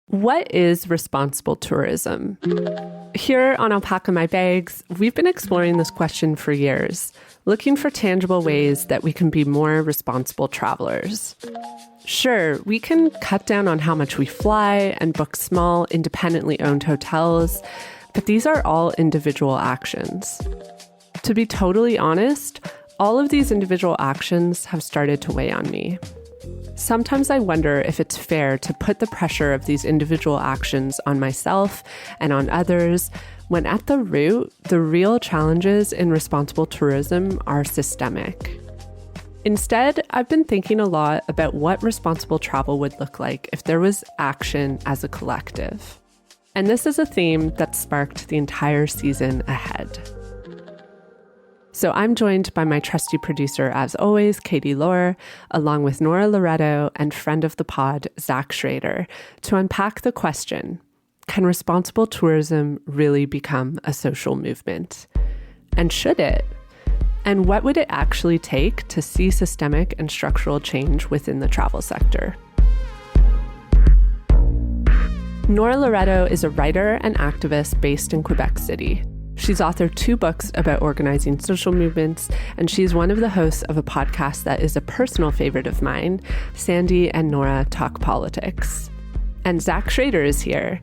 What is responsible tourism? Here on Alpaca My Bags, we've been exploring this question for years, looking for tangible ways that we can be more responsible travelers. Sure, we can cut down on how much we fly and book small, independently owned hotels, but these are all individual actions. To be totally honest, all of these individual actions have started to weigh on me. Sometimes I wonder if it's fair to put the pressure of these individual actions on myself and on others, when at the root, the real challenges in responsible tourism are systemic. Instead, I've been thinking a lot about what responsible travel would look like if there was action as a collective. And this is a theme that sparked the entire season ahead. So I'm joined by my trusty producer, as always, Katie Lohr, along with Nora Loretto and friend of the pod, Zach Schrader, to unpack the question, can responsible tourism really become a social movement? And should it? And what would it actually take to see systemic and structural change within the travel sector? Nora Loretto is a writer and activist based in Quebec City. She's authored 2 books about organizing social movements, and she's one of the hosts of a podcast that is a personal favorite of mine, Sandy and Nora Talk Politics. And Zach Schrader is here.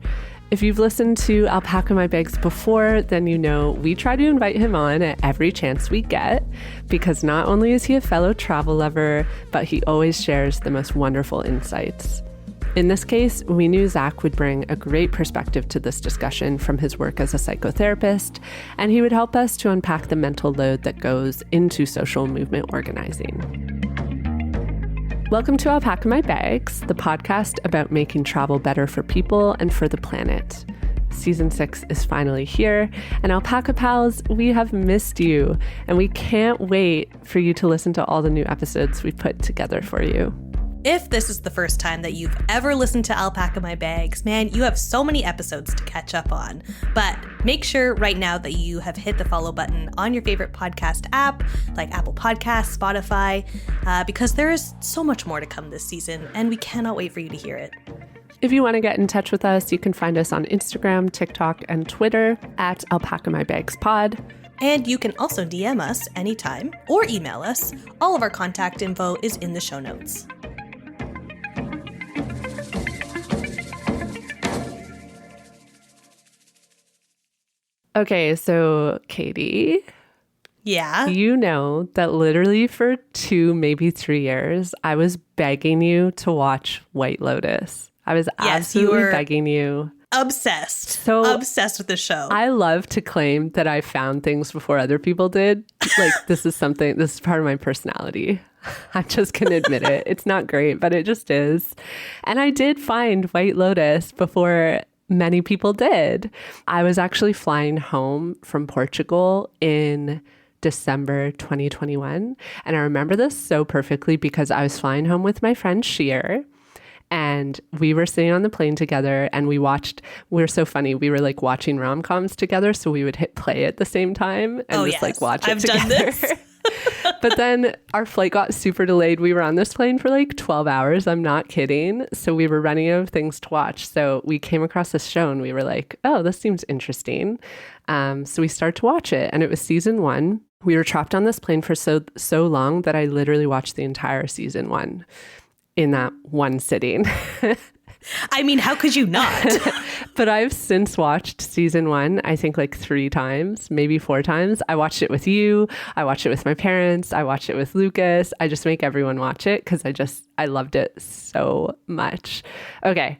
If you've listened to Alpaca My Bags before, then you know we try to invite him on at every chance we get, because not only is he a fellow travel lover, but he always shares the most wonderful insights. In this case, we knew Zach would bring a great perspective to this discussion from his work as a psychotherapist, and he would help us to unpack the mental load that goes into social movement organizing. Welcome to Alpaca My Bags, the podcast about making travel better for people and for the planet. Season 6 is finally here, and Alpaca Pals, we have missed you, and we can't wait for you to listen to all the new episodes we've put together for you. If this is the first time that you've ever listened to Alpaca My Bags, man, you have so many episodes to catch up on. But make sure right now that you have hit the follow button on your favorite podcast app, like Apple Podcasts, Spotify, because there is so much more to come this season, and we cannot wait for you to hear it. If you want to get in touch with us, you can find us on Instagram, TikTok, and Twitter at Alpaca My Bags Pod. And you can also DM us anytime or email us. All of our contact info is in the show notes. Okay, so Katie. Yeah? You know that literally for 2, maybe 3 years, I was begging you to watch White Lotus. I was absolutely begging you. Obsessed with the show. I love to claim that I found things before other people did. Like, this is part of my personality. I'm just going to admit it. It's not great, but it just is. And I did find White Lotus before many people did. I was actually flying home from Portugal in December 2021. And I remember this so perfectly because I was flying home with my friend Sheer. And we were sitting on the plane together and we were so funny. We were like watching rom-coms together. So we would hit play at the same time and like watch it together. I've done this. But then our flight got super delayed. We were on this plane for like 12 hours. I'm not kidding. So we were running out of things to watch. So we came across this show and we were like, oh, this seems interesting. So we started to watch it, and it was season 1. We were trapped on this plane for so long that I literally watched the entire season 1 in that one sitting. I mean, how could you not? But I've since watched season 1, I think like 3 times, maybe 4 times. I watched it with you. I watched it with my parents. I watched it with Lucas. I just make everyone watch it because I loved it so much. Okay,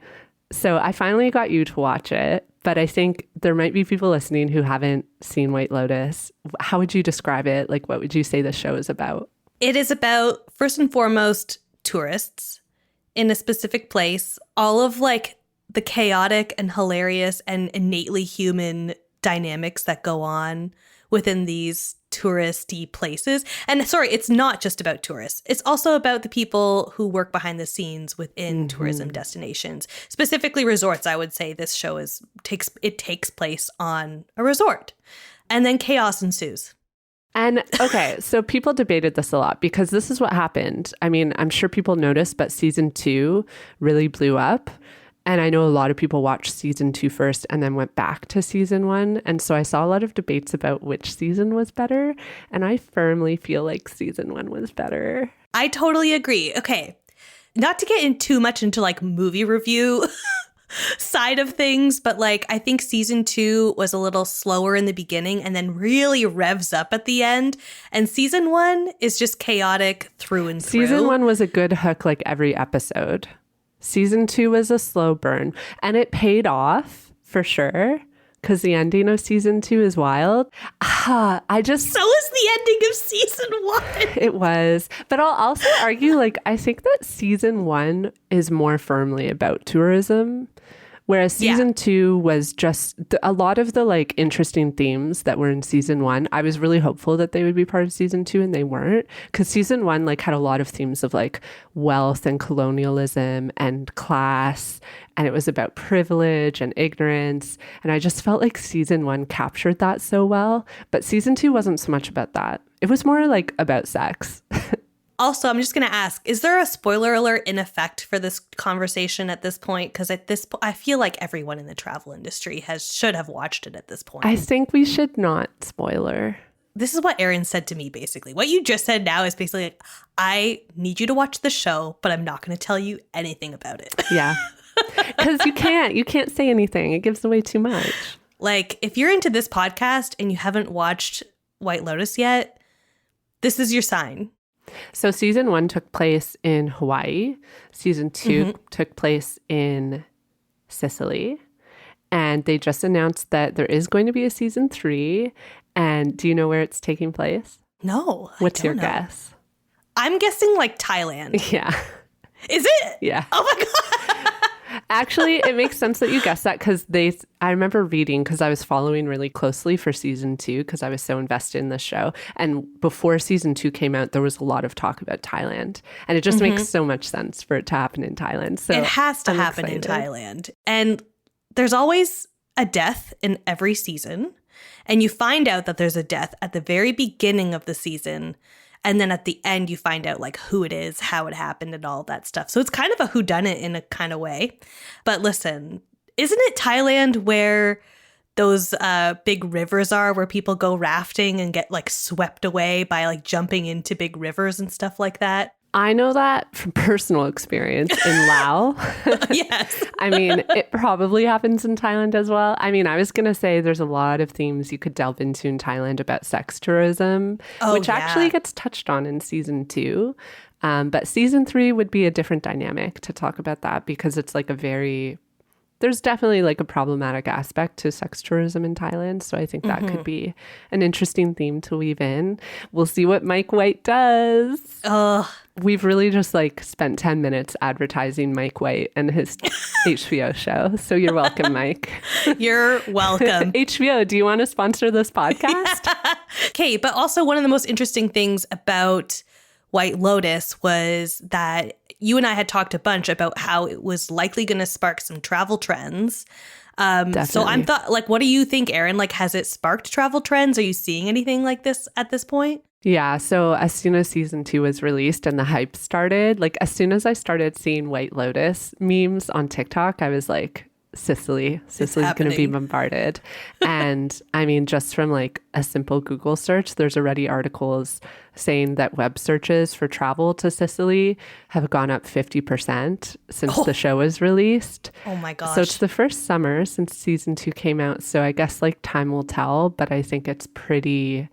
so I finally got you to watch it, but I think there might be people listening who haven't seen White Lotus. How would you describe it? Like, what would you say the show is about? It is about, first and foremost, tourists in a specific place, all of like the chaotic and hilarious and innately human dynamics that go on within these touristy places. And sorry, it's not just about tourists. It's also about the people who work behind the scenes within tourism destinations, specifically resorts. I would say this show takes place on a resort, and then chaos ensues. And okay, so people debated this a lot because this is what happened. I mean, I'm sure people noticed, but season 2 really blew up. And I know a lot of people watched season 2 first and then went back to season 1. And so I saw a lot of debates about which season was better. And I firmly feel like season 1 was better. I totally agree. Okay. Not to get in too much into like movie review side of things, but like I think season 2 was a little slower in the beginning and then really revs up at the end. And season 1 is just chaotic through and through. Season 1 was a good hook like every episode. Season 2 was a slow burn, and it paid off for sure because the ending of season 2 is wild. So is the ending of season 1. It was. But I'll also argue, like, I think that season 1 is more firmly about tourism, whereas season 2 was just a lot of the like interesting themes that were in season 1. I was really hopeful that they would be part of season 2, and they weren't, because season 1 like had a lot of themes of like wealth and colonialism and class, and it was about privilege and ignorance. And I just felt like season 1 captured that so well, but season 2 wasn't so much about that. It was more like about sex. Also, I'm just going to ask, is there a spoiler alert in effect for this conversation at this point? Because at this point, I feel like everyone in the travel industry should have watched it at this point. I think we should not spoiler. This is what Erin said to me, basically. What you just said now is basically like, I need you to watch the show, but I'm not going to tell you anything about it. Yeah. Because you can't say anything. It gives away too much. Like, if you're into this podcast and you haven't watched White Lotus yet, this is your sign. So season 1 took place in Hawaii. Season 2 took place in Sicily. And they just announced that there is going to be a season 3. And do you know where it's taking place? No. What's your guess? I'm guessing like Thailand. Yeah. Is it? Yeah. Oh my God. Actually, it makes sense that you guessed that because I remember reading, because I was following really closely for season 2 because I was so invested in the show. And before season 2 came out, there was a lot of talk about Thailand. And it just makes so much sense for it to happen in Thailand. So it has to happen in Thailand. And there's always a death in every season. And you find out that there's a death at the very beginning of the season. And then at the end, you find out like who it is, how it happened, and all that stuff. So it's kind of a whodunit in a kind of way. But listen, isn't it Thailand where those big rivers are, where people go rafting and get like swept away by like jumping into big rivers and stuff like that? I know that from personal experience in Laos. Yes. I mean, it probably happens in Thailand as well. I mean, I was going to say there's a lot of themes you could delve into in Thailand about sex tourism, which actually gets touched on in season 2. But season 3 would be a different dynamic to talk about that, because it's like there's definitely like a problematic aspect to sex tourism in Thailand. So I think that could be an interesting theme to weave in. We'll see what Mike White does. We've really just like spent 10 minutes advertising Mike White and his HBO show. So you're welcome, Mike. You're welcome. HBO, do you want to sponsor this podcast? Okay, but also one of the most interesting things about White Lotus was that you and I had talked a bunch about how it was likely going to spark some travel trends. So I'm what do you think, Erin? Like, has it sparked travel trends? Are you seeing anything like this at this point? Yeah. So as soon as season 2 was released and the hype started, like as soon as I started seeing White Lotus memes on TikTok, I was like, Sicily's going to be bombarded. And I mean, just from like a simple Google search, there's already articles saying that web searches for travel to Sicily have gone up 50% since the show was released. Oh my gosh. So it's the first summer since season 2 came out. So I guess like time will tell, but I think it's pretty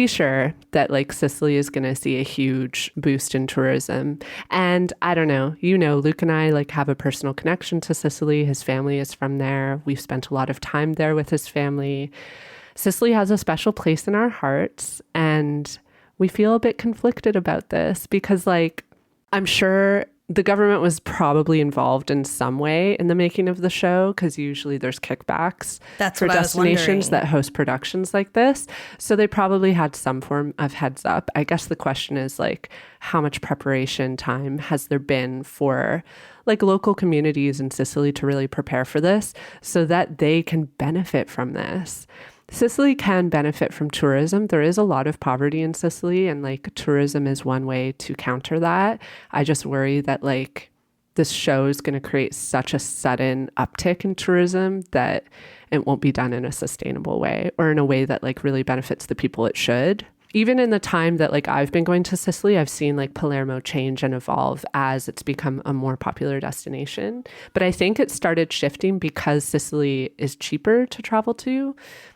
sure that like Sicily is going to see a huge boost in tourism. And I don't know, Luke and I like have a personal connection to Sicily. His family is from there. We've spent a lot of time there with his family. Sicily has a special place in our hearts, and we feel a bit conflicted about this because like, I'm sure the government was probably involved in some way in the making of the show, because usually there's kickbacks for destinations that host productions like this. So they probably had some form of heads up. I guess the question is like, how much preparation time has there been for like local communities in Sicily to really prepare for this so that they can benefit from this? Sicily can benefit from tourism. There is a lot of poverty in Sicily, and like tourism is one way to counter that. I just worry that like this show is going to create such a sudden uptick in tourism that it won't be done in a sustainable way or in a way that like really benefits the people it should. Even in the time that like I've been going to Sicily, I've seen like Palermo change and evolve as it's become a more popular destination. But I think it started shifting because Sicily is cheaper to travel to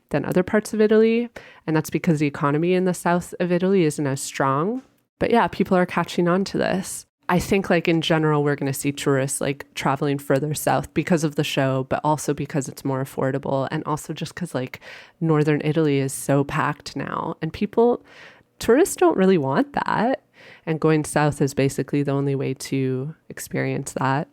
than other parts of Italy. And that's because the economy in the south of Italy isn't as strong. But yeah, people are catching on to this. I think like in general, we're going to see tourists like traveling further south because of the show, but also because it's more affordable. And also just because like northern Italy is so packed now and tourists don't really want that. And going south is basically the only way to experience that.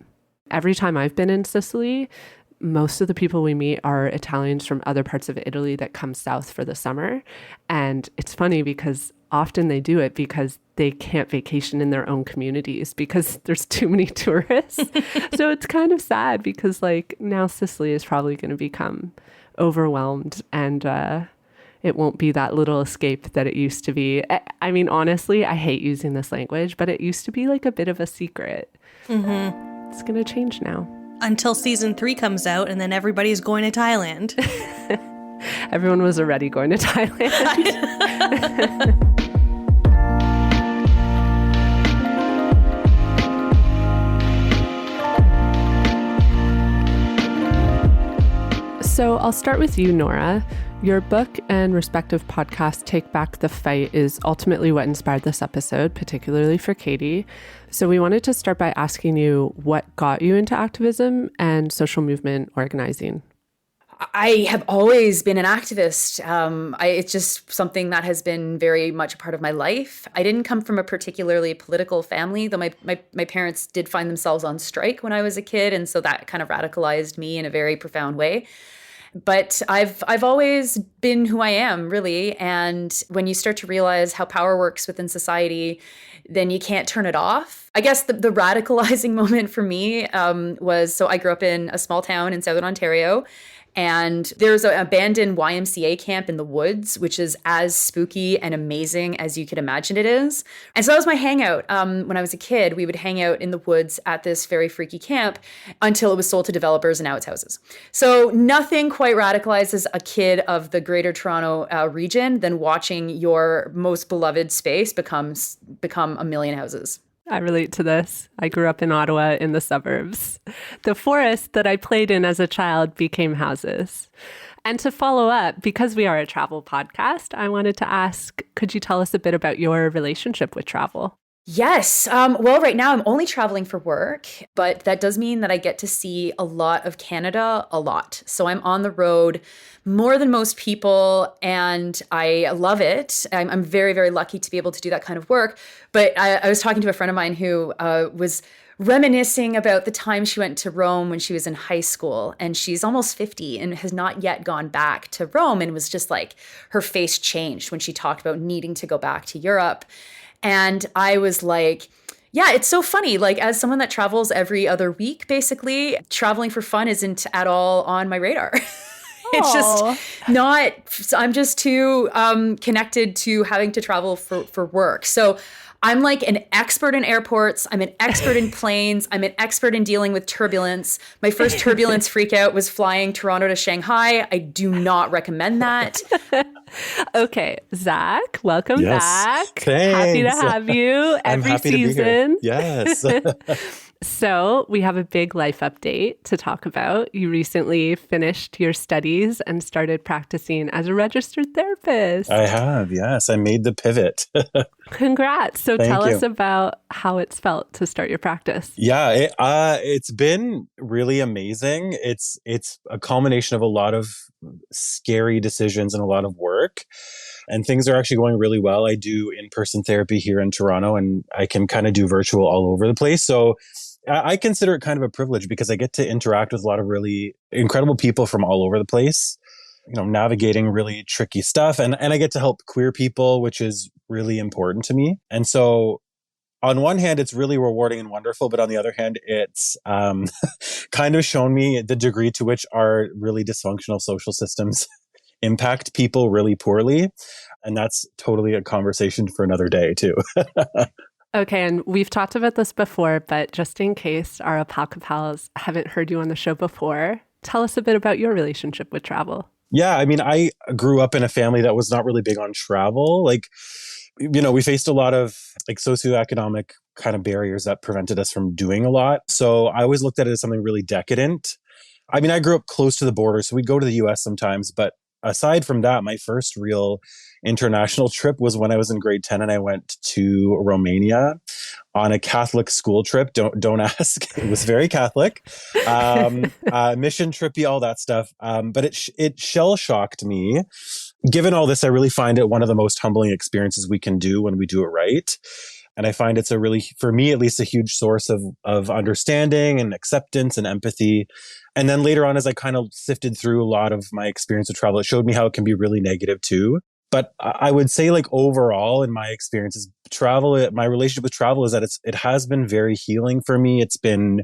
Every time I've been in Sicily, most of the people we meet are Italians from other parts of Italy that come south for the summer. And it's funny because often they do it because they can't vacation in their own communities because there's too many tourists. So it's kind of sad because like now Sicily is probably going to become overwhelmed and it won't be that little escape that it used to be. I mean, honestly, I hate using this language, but it used to be like a bit of a secret. Mm-hmm. It's going to change now. Until season 3 comes out and then everybody's going to Thailand. Everyone was already going to Thailand. So I'll start with you, Nora. Your book and respective podcast, Take Back the Fight, is ultimately what inspired this episode, particularly for Katie. So we wanted to start by asking you what got you into activism and social movement organizing. I have always been an activist. It's just something that has been very much a part of my life. I didn't come from a particularly political family, though my parents did find themselves on strike when I was a kid. And so that kind of radicalized me in a very profound way. But I've always been who I am, really. And when you start to realize how power works within society, then you can't turn it off. I guess the radicalizing moment for me was, so I grew up in a small town in Southern Ontario. And there's an abandoned YMCA camp in the woods, which is as spooky and amazing as you could imagine it is. And so that was my hangout. When I was a kid, we would hang out in the woods at this very freaky camp until it was sold to developers and now it's houses. So nothing quite radicalizes a kid of the Greater Toronto region than watching your most beloved space become a million houses. I relate to this. I grew up in Ottawa in the suburbs. The forest that I played in as a child became houses. And to follow up, because we are a travel podcast, I wanted to ask, could you tell us a bit about your relationship with travel? Yes. Well, right now I'm only traveling for work, but that does mean that I get to see a lot of Canada a lot. So I'm on the road more than most people and I love it. I'm very, very lucky to be able to do that kind of work. But I was talking to a friend of mine who was reminiscing about the time she went to Rome when she was in high school, and she's almost 50 and has not yet gone back to Rome, and was just like, her face changed when she talked about needing to go back to Europe. And I was like, yeah, it's so funny. Like, as someone that travels every other week, basically, traveling for fun isn't at all on my radar. It's just not, I'm just too connected to having to travel for work. So I'm like an expert in airports. I'm an expert in planes. I'm an expert in dealing with turbulence. My first turbulence freak out was flying Toronto to Shanghai. I do not recommend that. Okay, Zach, welcome back. Thanks. Happy to have you every season. Yes. So we have a big life update to talk about. You recently finished your studies and started practicing as a registered therapist. I have, yes. I made the pivot. Congrats. So Thank tell you. us about how it's felt to start your practice. Yeah, it's been really amazing. It's a culmination of a lot of scary decisions and a lot of work. And things are actually going really well. I do in-person therapy here in Toronto, and I can kind of do virtual all over the place. So I consider it kind of a privilege because I get to interact with a lot of really incredible people from all over the place, navigating really tricky stuff. And I get to help queer people, which is really important to me. And so on one hand, it's really rewarding and wonderful. But on the other hand, it's kind of shown me the degree to which our really dysfunctional social systems impact people really poorly. And that's totally a conversation for another day, too. Okay, and we've talked about this before, but just in case our alpaca pals haven't heard you on the show before, tell us a bit about your relationship with travel. Yeah, I mean, I grew up in a family that was not really big on travel. Like, we faced a lot of like socioeconomic kind of barriers that prevented us from doing a lot. So I always looked at it as something really decadent. I mean, I grew up close to the border, so we'd go to the US sometimes. But aside from that, my first real international trip was when I was in grade 10 and I went to Romania on a Catholic school trip. Don't ask. It was very Catholic. Mission trippy, all that stuff. But it shell shocked me. Given all this, I really find it one of the most humbling experiences we can do when we do it right. And I find it's a really, for me at least, a huge source of understanding and acceptance and empathy. And then later on, as I kind of sifted through a lot of my experience with travel, it showed me how it can be really negative too. But I would say, like, overall, in my experiences, my relationship with travel is that it has been very healing for me. It's been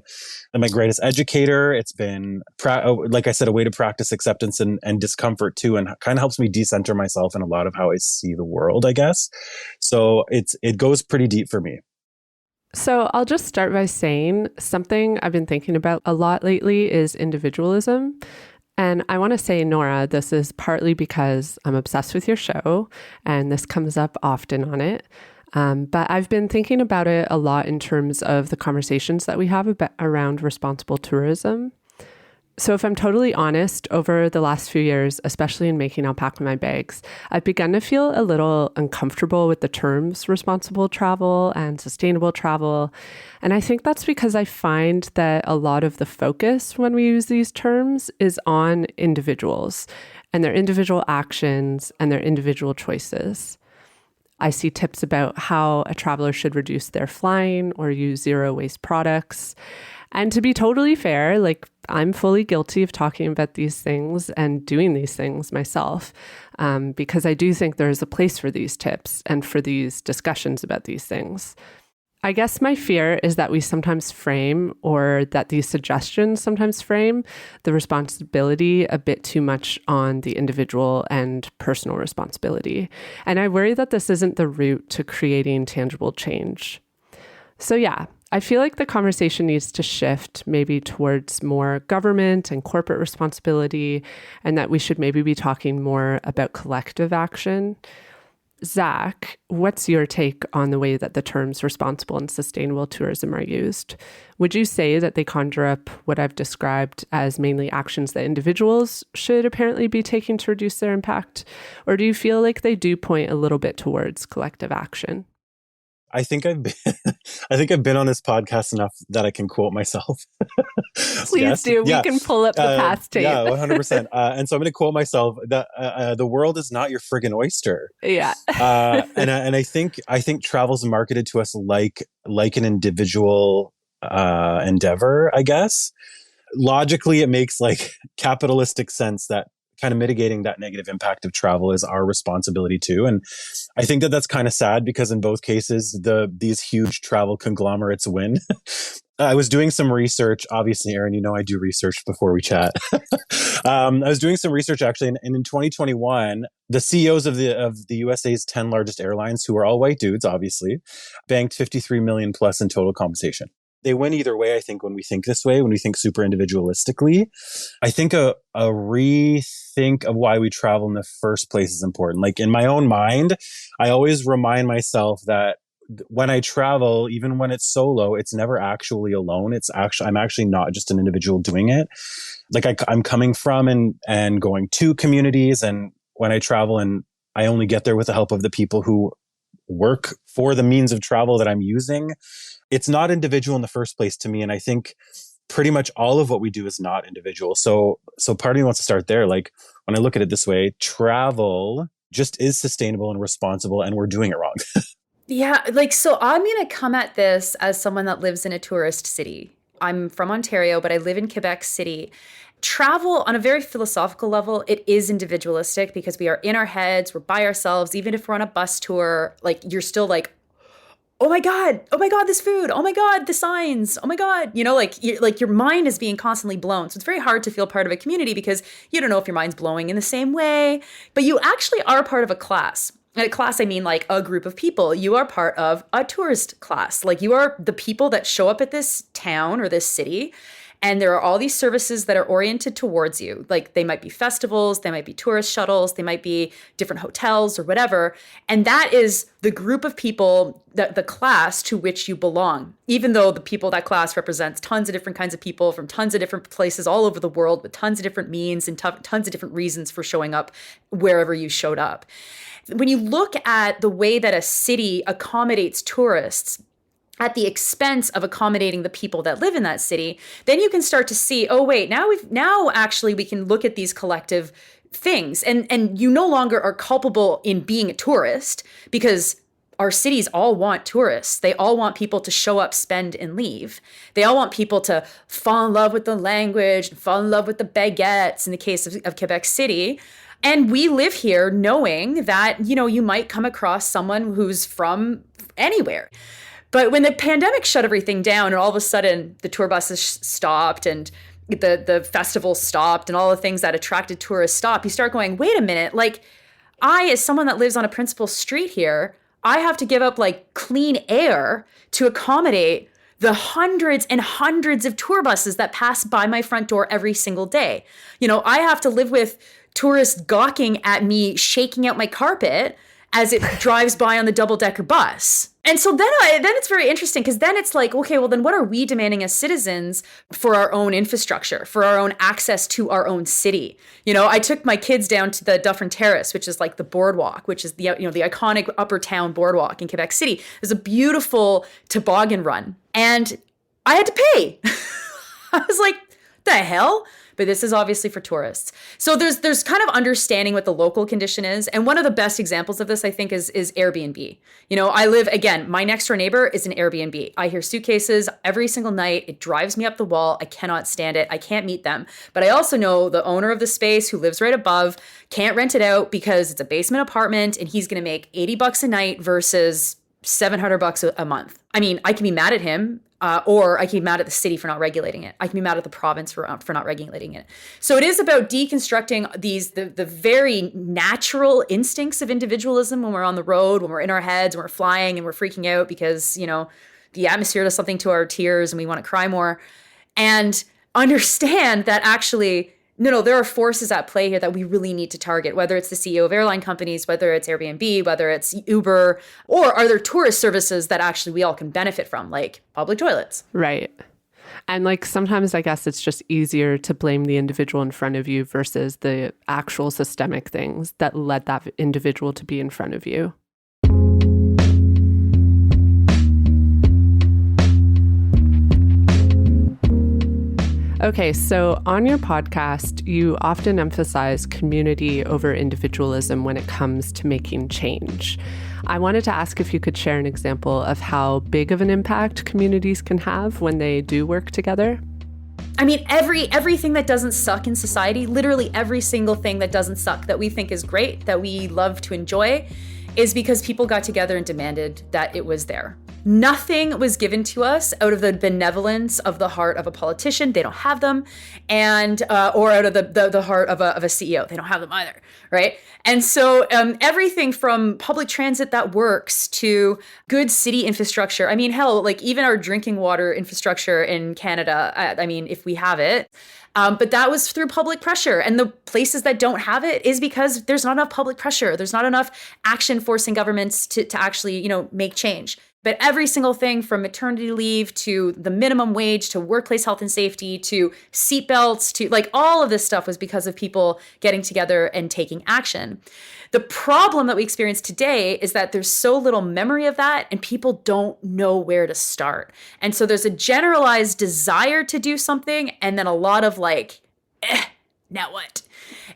my greatest educator. It's been, like I said, a way to practice acceptance and discomfort too, and kind of helps me decenter myself in a lot of how I see the world, I guess. So it goes pretty deep for me. So I'll just start by saying something I've been thinking about a lot lately is individualism. And I want to say, Nora, this is partly because I'm obsessed with your show, and this comes up often on it. But I've been thinking about it a lot in terms of the conversations that we have around responsible tourism. So if I'm totally honest, over the last few years, especially in making Alpaca My Bags, I've begun to feel a little uncomfortable with the terms responsible travel and sustainable travel. And I think that's because I find that a lot of the focus when we use these terms is on individuals and their individual actions and their individual choices. I see tips about how a traveler should reduce their flying or use zero waste products. And to be totally fair, like, I'm fully guilty of talking about these things and doing these things myself, because I do think there's a place for these tips and for these discussions about these things. I guess my fear is that we sometimes frame, or that these suggestions sometimes frame, the responsibility a bit too much on the individual and personal responsibility. And I worry that this isn't the route to creating tangible change. So yeah, I feel like the conversation needs to shift maybe towards more government and corporate responsibility, and that we should maybe be talking more about collective action. Zach, what's your take on the way that the terms responsible and sustainable tourism are used? Would you say that they conjure up what I've described as mainly actions that individuals should apparently be taking to reduce their impact? Or do you feel like they do point a little bit towards collective action? I think I've been on this podcast enough that I can quote myself. Please do. We can pull up the past tape. Yeah, 100%. And so I'm going to quote myself that the world is not your friggin' oyster. Yeah. And I think travel's marketed to us like an individual endeavor, I guess. Logically, it makes like capitalistic sense that kind of mitigating that negative impact of travel is our responsibility too. And I think that that's kind of sad because in both cases, these huge travel conglomerates win. I was doing some research. Obviously, Erin, I do research before we chat. I was doing some research actually, and in 2021, the CEOs of the USA's 10 largest airlines, who are all white dudes, obviously, banked 53 million plus in total compensation. They win either way, I think, when we think this way, when we think super individualistically. I think a rethink of why we travel in the first place is important. Like, in my own mind, I always remind myself that when I travel, even when it's solo, it's never actually alone. I'm actually not just an individual doing it. Like, I'm coming from and going to communities, and when I travel, and I only get there with the help of the people who work for the means of travel that I'm using. It's not individual in the first place to me. And I think pretty much all of what we do is not individual. So part of me wants to start there. Like, when I look at it this way, travel just is sustainable and responsible, and we're doing it wrong. Yeah, so I'm going to come at this as someone that lives in a tourist city. I'm from Ontario, but I live in Quebec City. Travel, on a very philosophical level, it is individualistic because we are in our heads, we're by ourselves. Even if we're on a bus tour, like, you're still like, oh my God, this food, oh my God, the signs, oh my God, your mind is being constantly blown. So it's very hard to feel part of a community because you don't know if your mind's blowing in the same way, but you actually are part of a class. And a class, I mean like a group of people. You are part of a tourist class. Like you are the people that show up at this town or this city. And there are all these services that are oriented towards you. Like they might be festivals, they might be tourist shuttles, they might be different hotels or whatever. And that is the group of people, the class to which you belong. Even though the people that class represents tons of different kinds of people from tons of different places all over the world with tons of different means and tons of different reasons for showing up wherever you showed up. When you look at the way that a city accommodates tourists, at the expense of accommodating the people that live in that city, then you can start to see, oh wait, now actually we can look at these collective things, and you no longer are culpable in being a tourist because our cities all want tourists. They all want people to show up, spend, and leave. They all want people to fall in love with the language, fall in love with the baguettes in the case of Quebec City. And we live here knowing that, you might come across someone who's from anywhere. But when the pandemic shut everything down and all of a sudden the tour buses stopped and the festival stopped and all the things that attracted tourists stopped, you start going, wait a minute, like I, as someone that lives on a principal street here, I have to give up like clean air to accommodate the hundreds and hundreds of tour buses that pass by my front door every single day. I have to live with tourists gawking at me, shaking out my carpet as it drives by on the double-decker bus. And so then it's very interesting because then it's like, okay, well then what are we demanding as citizens for our own infrastructure, for our own access to our own city? I took my kids down to the Dufferin Terrace, which is like the boardwalk, which is the iconic upper town boardwalk in Quebec City. There's a beautiful toboggan run and I had to pay. I was like, the hell? But this is obviously for tourists. So there's kind of understanding what the local condition is. And one of the best examples of this, I think, is Airbnb. I live, again, my next door neighbor is an Airbnb. I hear suitcases every single night. It drives me up the wall. I cannot stand it. I can't meet them. But I also know the owner of the space who lives right above can't rent it out because it's a basement apartment and he's going to make $80 a night versus $700 a month. I mean, I can be mad at him. Or I can be mad at the city for not regulating it. I can be mad at the province for not regulating it. So it is about deconstructing the very natural instincts of individualism when we're on the road, when we're in our heads, when we're flying and we're freaking out because, the atmosphere does something to our tears and we want to cry more. And understand that actually, no, there are forces at play here that we really need to target, whether it's the CEO of airline companies, whether it's Airbnb, whether it's Uber, or are there tourist services that actually we all can benefit from, like public toilets? Right. And like sometimes I guess it's just easier to blame the individual in front of you versus the actual systemic things that led that individual to be in front of you. Okay, so on your podcast, you often emphasize community over individualism when it comes to making change. I wanted to ask if you could share an example of how big of an impact communities can have when they do work together. I mean, everything that doesn't suck in society, literally every single thing that doesn't suck, that we think is great, that we love to enjoy, is because people got together and demanded that it was there. Nothing was given to us out of the benevolence of the heart of a politician. They don't have them. And or out of the heart of a CEO. They don't have them either, right? And so everything from public transit that works to good city infrastructure. I mean, hell, like even our drinking water infrastructure in Canada, I mean, if we have it, but that was through public pressure. And the places that don't have it is because there's not enough public pressure. There's not enough action forcing governments to actually, make change. But every single thing from maternity leave to the minimum wage to workplace health and safety to seatbelts to like all of this stuff was because of people getting together and taking action. The problem that we experience today is that there's so little memory of that and people don't know where to start. And so there's a generalized desire to do something and then a lot of like, now what?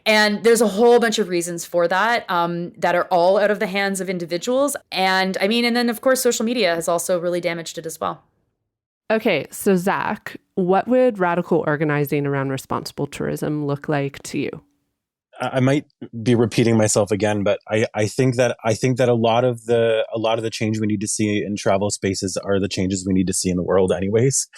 And there's a whole bunch of reasons for that that are all out of the hands of individuals. And then of course, social media has also really damaged it as well. Okay, so Zach, what would radical organizing around responsible tourism look like to you? I might be repeating myself again, but I think that a lot of the change we need to see in travel spaces are the changes we need to see in the world anyways.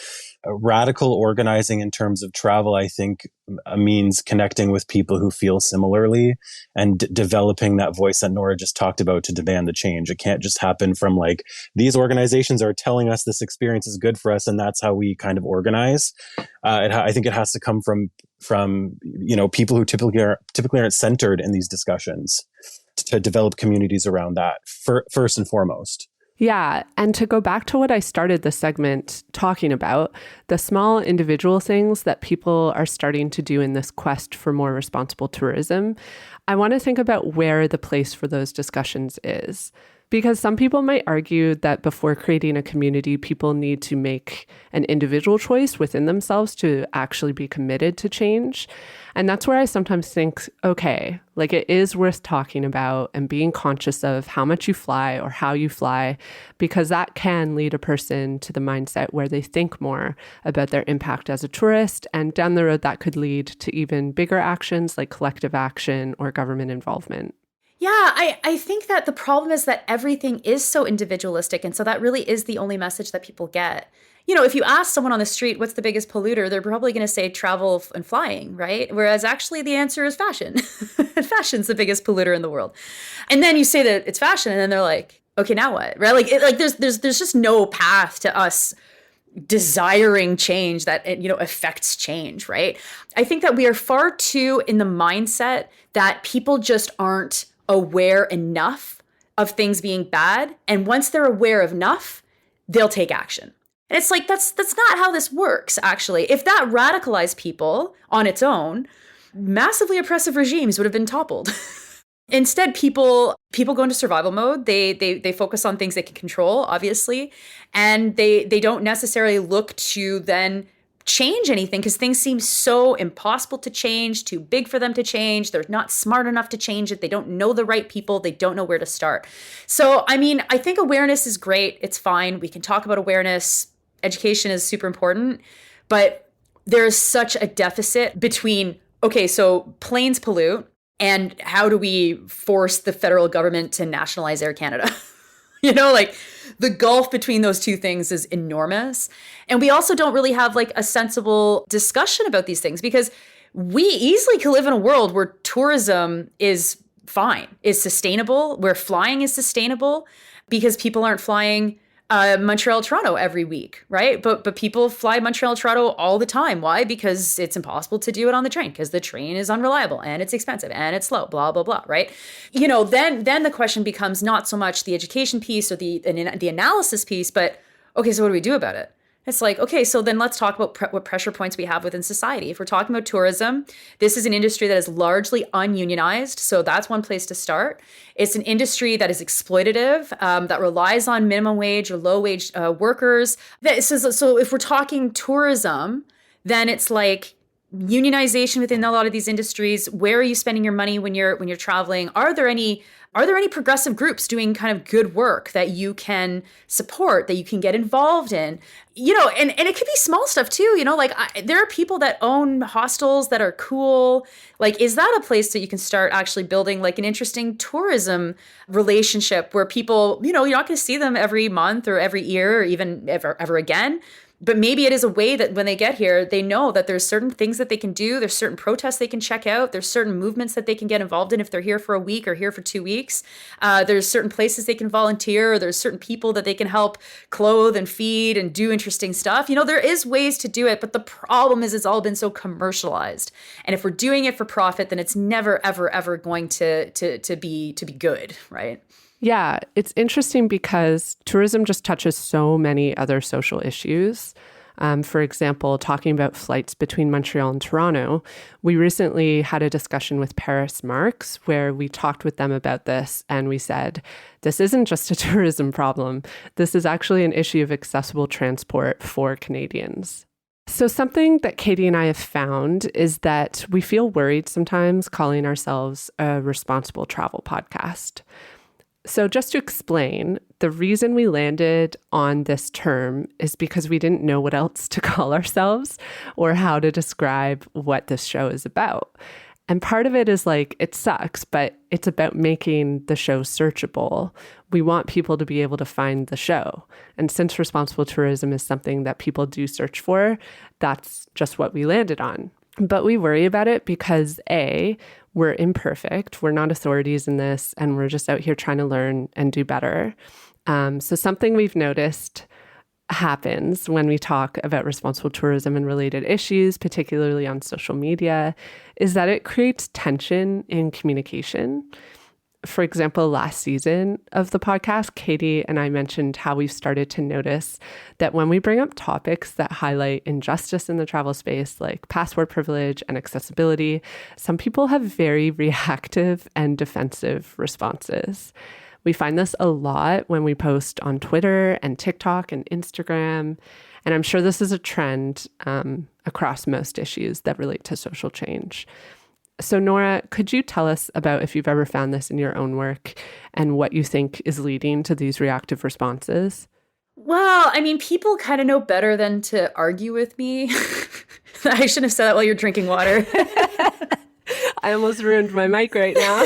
Radical organizing in terms of travel, I think, means connecting with people who feel similarly and developing that voice that Nora just talked about to demand the change. It can't just happen from like, these organizations are telling us this experience is good for us, and that's how we kind of organize. I think it has to come from people who typically aren't centered in these discussions to develop communities around that first and foremost. Yeah. And to go back to what I started the segment talking about, the small individual things that people are starting to do in this quest for more responsible tourism, I want to think about where the place for those discussions is. Because some people might argue that before creating a community, people need to make an individual choice within themselves to actually be committed to change. And that's where I sometimes think, okay, like it is worth talking about and being conscious of how much you fly or how you fly, because that can lead a person to the mindset where they think more about their impact as a tourist. And down the road, that could lead to even bigger actions like collective action or government involvement. Yeah, I think that the problem is that everything is so individualistic. And so that really is the only message that people get. You know, if you ask someone on the street, what's the biggest polluter, they're probably going to say travel and flying, right? Whereas actually the answer is fashion. Fashion's the biggest polluter in the world. And then you say that it's fashion, and then they're like, okay, now what? Right? Like there's just no path to us desiring change that, affects change, right? I think that we are far too in the mindset that people just aren't aware enough of things being bad. And once they're aware of enough, they'll take action. And it's like, that's not how this works, actually. If that radicalized people on its own, massively oppressive regimes would have been toppled. Instead, people go into survival mode. They focus on things they can control, obviously. And they don't necessarily look to then change anything because things seem so impossible to change, too big for them to change. They're not smart enough to change it. They don't know the right people. They don't know where to start. So, I mean, I think awareness is great. It's fine. We can talk about awareness. Education is super important. But there is such a deficit between, okay, so planes pollute, and how do we force the federal government to nationalize Air Canada? Like the gulf between those two things is enormous. And we also don't really have like a sensible discussion about these things because we easily could live in a world where tourism is fine, is sustainable, where flying is sustainable because people aren't flying Montreal, Toronto every week, right? But people fly Montreal, Toronto all the time. Why? Because it's impossible to do it on the train because the train is unreliable and it's expensive and it's slow, blah, blah, blah, right? Then the question becomes not so much the education piece or the analysis piece, but okay, so what do we do about it? It's like, okay, so then let's talk about what pressure points we have within society. If we're talking about tourism, this is an industry that is largely ununionized. So that's one place to start. It's an industry that is exploitative, that relies on minimum wage or low wage workers. So if we're talking tourism, then it's like unionization within a lot of these industries. Where are you spending your money when you're traveling? Are there any progressive groups doing kind of good work that you can support, that you can get involved in? And it could be small stuff too, there are people that own hostels that are cool. Like, is that a place that you can start actually building like an interesting tourism relationship where people, you're not going to see them every month or every year or even ever again. But maybe it is a way that when they get here, they know that there's certain things that they can do. There's certain protests they can check out. There's certain movements that they can get involved in if they're here for a week or here for 2 weeks. There's certain places they can volunteer. Or there's certain people that they can help clothe and feed and do interesting stuff. There is ways to do it. But the problem is it's all been so commercialized. And if we're doing it for profit, then it's never, ever, ever going to be good, right? Yeah, it's interesting because tourism just touches so many other social issues. For example, talking about flights between Montreal and Toronto, we recently had a discussion with Paris Marx where we talked with them about this and we said, this isn't just a tourism problem. This is actually an issue of accessible transport for Canadians. So something that Katie and I have found is that we feel worried sometimes calling ourselves a responsible travel podcast. So just to explain, the reason we landed on this term is because we didn't know what else to call ourselves or how to describe what this show is about. And part of it is like, it sucks, but it's about making the show searchable. We want people to be able to find the show. And since responsible tourism is something that people do search for, that's just what we landed on. But we worry about it because A, we're imperfect, we're not authorities in this, and we're just out here trying to learn and do better. So something we've noticed happens when we talk about responsible tourism and related issues, particularly on social media, is that it creates tension in communication. For example, last season of the podcast, Katie and I mentioned how we've started to notice that when we bring up topics that highlight injustice in the travel space, like passport privilege and accessibility, some people have very reactive and defensive responses. We find this a lot when we post on Twitter and TikTok and Instagram. And I'm sure this is a trend across most issues that relate to social change. So Nora, could you tell us about if you've ever found this in your own work and what you think is leading to these reactive responses? Well, I mean, people kind of know better than to argue with me. I shouldn't have said that while you're drinking water. I almost ruined my mic right now.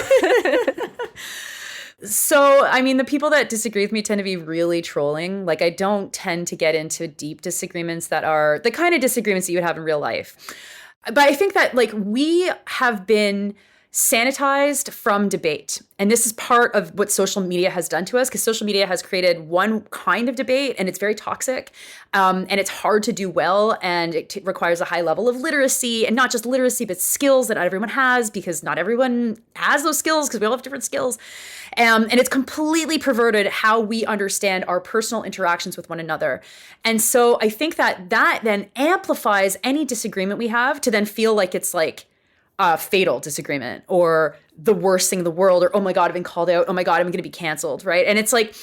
So, I mean, the people that disagree with me tend to be really trolling. Like, I don't tend to get into deep disagreements that are the kind of disagreements that you would have in real life. But I think that, like, we have been sanitized from debate. And this is part of what social media has done to us, because social media has created one kind of debate and it's very toxic and it's hard to do well. And it requires a high level of literacy, and not just literacy, but skills that not everyone has, because not everyone has those skills because we all have different skills. And it's completely perverted how we understand our personal interactions with one another. And so I think that that then amplifies any disagreement we have to then feel like it's like a fatal disagreement or the worst thing in the world, or, oh my God, I've been called out. Oh my God, I'm going to be canceled. Right. And it's like,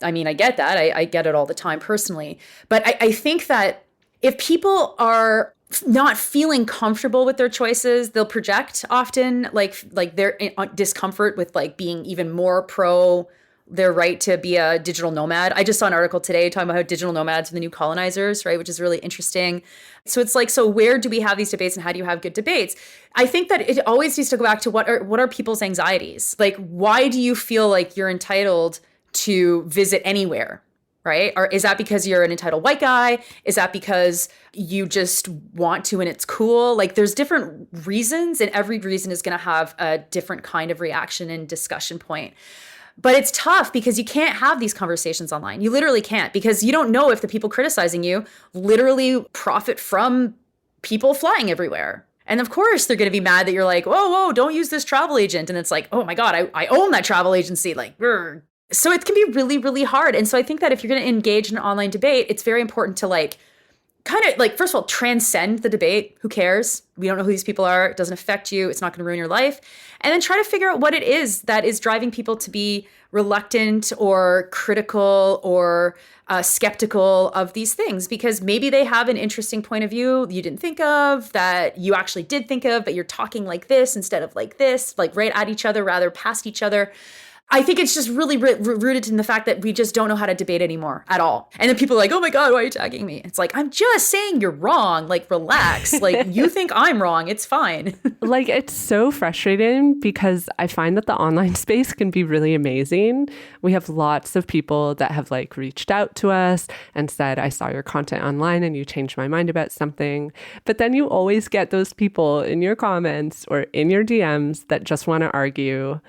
I mean, I get that. I get it all the time personally. But I think that if people are not feeling comfortable with their choices, they'll project often like their discomfort with like being even more pro their right to be a digital nomad. I just saw an article today talking about how digital nomads are the new colonizers, right? Which is really interesting. So it's like, so where do we have these debates and how do you have good debates? I think that it always needs to go back to what are people's anxieties? Like, why do you feel like you're entitled to visit anywhere? Right? Or is that because you're an entitled white guy? Is that because you just want to and it's cool? Like, there's different reasons, and every reason is going to have a different kind of reaction and discussion point. But it's tough because you can't have these conversations online. You literally can't, because you don't know if the people criticizing you literally profit from people flying everywhere. And of course, they're going to be mad that you're like, whoa, don't use this travel agent. And it's like, oh my God, I own that travel agency. Like, brr. So it can be really, really hard. And so I think that if you're going to engage in an online debate, it's very important to like, kind of like, first of all, transcend the debate. Who cares? We don't know who these people are. It doesn't affect you. It's not going to ruin your life. And then try to figure out what it is that is driving people to be reluctant or critical or skeptical of these things, because maybe they have an interesting point of view you didn't think of, that you actually did think of, but you're talking like this instead of like this, like right at each other rather past each other. I think it's just really rooted in the fact that we just don't know how to debate anymore at all. And then people are like, oh my God, why are you attacking me? It's like, I'm just saying you're wrong. Like, relax. Like, you think I'm wrong. It's fine. Like, it's so frustrating because I find that the online space can be really amazing. We have lots of people that have like reached out to us and said, I saw your content online and you changed my mind about something. But then you always get those people in your comments or in your DMs that just want to argue.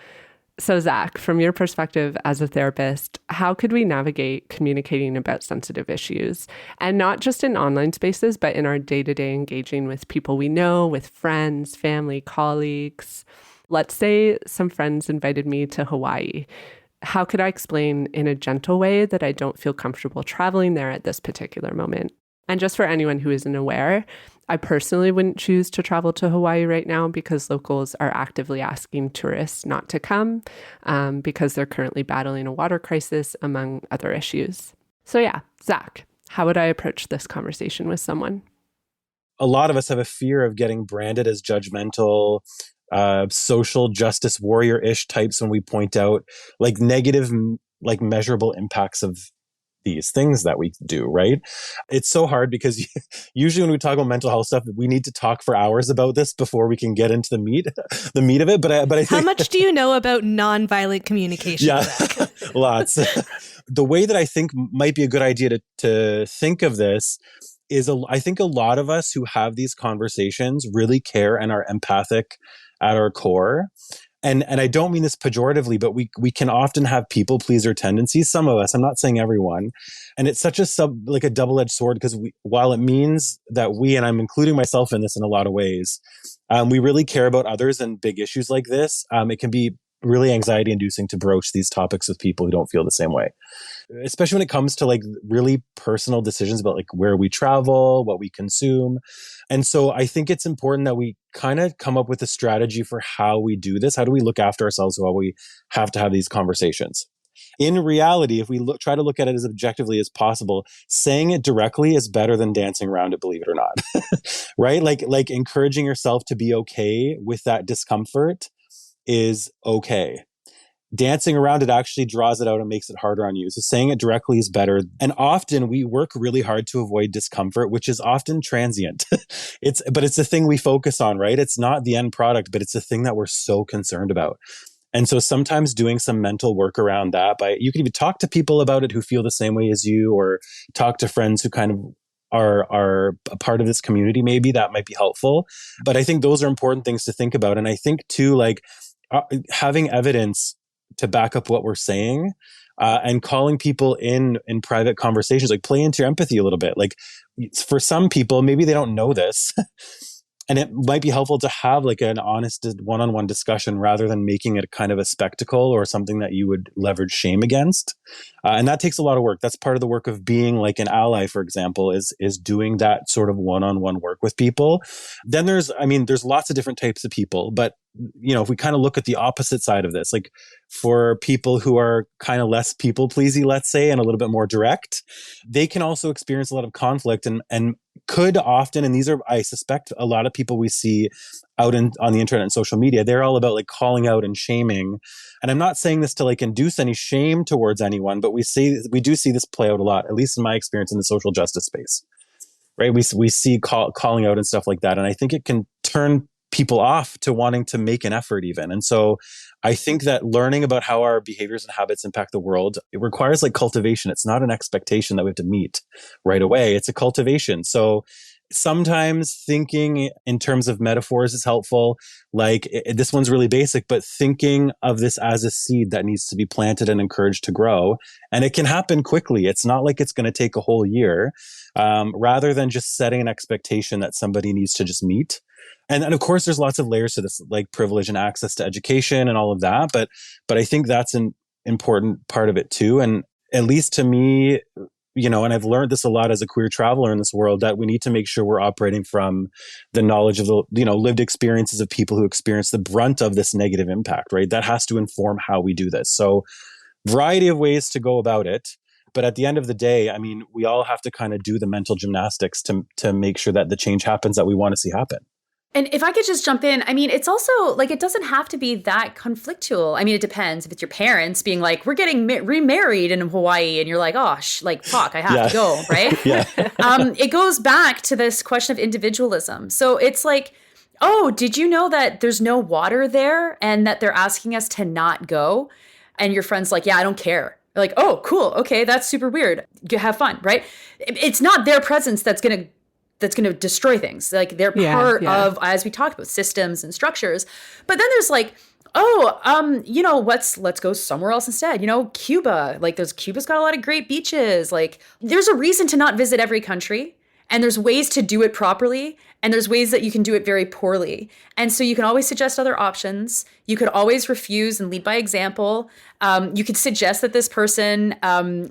So Zach, from your perspective as a therapist, how could we navigate communicating about sensitive issues? And not just in online spaces, but in our day-to-day engaging with people we know, with friends, family, colleagues. Let's say some friends invited me to Hawaii. How could I explain in a gentle way that I don't feel comfortable traveling there at this particular moment? And just for anyone who isn't aware, I personally wouldn't choose to travel to Hawaii right now because locals are actively asking tourists not to come because they're currently battling a water crisis, among other issues. So yeah, Zach, how would I approach this conversation with someone? A lot of us have a fear of getting branded as judgmental, social justice warrior-ish types when we point out like negative, like measurable impacts of these things that we do, right? It's so hard because usually when we talk about mental health stuff, we need to talk for hours about this before we can get into the meat of it. But I think, how much do you know about nonviolent communication? Yeah, lots. The way that I think might be a good idea to think of this is I think a lot of us who have these conversations really care and are empathic at our core. And I don't mean this pejoratively, but we can often have people pleaser tendencies. Some of us, I'm not saying everyone. And it's such a double-edged sword because while it means that and I'm including myself in this in a lot of ways, we really care about others and big issues like this. It can be really anxiety inducing to broach these topics with people who don't feel the same way, especially when it comes to like really personal decisions about like where we travel, what we consume. And so I think it's important that we kind of come up with a strategy for how we do this. How do we look after ourselves while we have to have these conversations? In reality, if we try to look at it as objectively as possible, saying it directly is better than dancing around it, believe it or not. Right? Like encouraging yourself to be okay with that discomfort is okay. Dancing around it actually draws it out and makes it harder on you. So saying it directly is better. And often we work really hard to avoid discomfort, which is often transient. But it's the thing we focus on, right? It's not the end product, but it's the thing that we're so concerned about. And so sometimes doing some mental work around that, you can even talk to people about it who feel the same way as you, or talk to friends who kind of are a part of this community, maybe that might be helpful. But I think those are important things to think about. And I think too, like having evidence to back up what we're saying, and calling people in private conversations, like play into your empathy a little bit. Like for some people, maybe they don't know this. And it might be helpful to have like an honest one-on-one discussion rather than making it kind of a spectacle or something that you would leverage shame against. And that takes a lot of work. That's part of the work of being like an ally, for example, is doing that sort of one-on-one work with people. Then there's lots of different types of people, but if we kind of look at the opposite side of this, like for people who are kind of less people pleasy, let's say, and a little bit more direct, they can also experience a lot of conflict and could often, and these are, I suspect, a lot of people we see out on the internet and social media, they're all about like calling out and shaming. And I'm not saying this to like induce any shame towards anyone, but we do see this play out a lot, at least in my experience in the social justice space, right? We see calling out and stuff like that. And I think it can turn people off to wanting to make an effort even. And so I think that learning about how our behaviors and habits impact the world, it requires like cultivation. It's not an expectation that we have to meet right away. It's a cultivation. So sometimes thinking in terms of metaphors is helpful. Like this one's really basic, but thinking of this as a seed that needs to be planted and encouraged to grow. And it can happen quickly. It's not like it's going to take a whole year, rather than just setting an expectation that somebody needs to just meet. And of course, there's lots of layers to this, like privilege and access to education and all of that. But I think that's an important part of it too. And at least to me, and I've learned this a lot as a queer traveler in this world, that we need to make sure we're operating from the knowledge of the, lived experiences of people who experience the brunt of this negative impact, right? That has to inform how we do this. So variety of ways to go about it. But at the end of the day, I mean, we all have to kind of do the mental gymnastics to make sure that the change happens that we want to see happen. And if I could just jump in, I mean, it's also like, it doesn't have to be that conflictual. I mean, it depends. If it's your parents being like, we're getting remarried in Hawaii, and you're like, oh, fuck, I have to go, right? Yeah. It goes back to this question of individualism. So it's like, oh, did you know that there's no water there and that they're asking us to not go? And your friend's like, yeah, I don't care. You're like, oh, cool. Okay, that's super weird. Have fun, right? It's not their presence that's going to destroy things. Like they're part of, as we talked about, systems and structures. But then there's like, let's go somewhere else instead. Cuba, like Cuba's got a lot of great beaches. Like there's a reason to not visit every country, and there's ways to do it properly, and there's ways that you can do it very poorly. And so you can always suggest other options. You could always refuse and lead by example. You could suggest that this person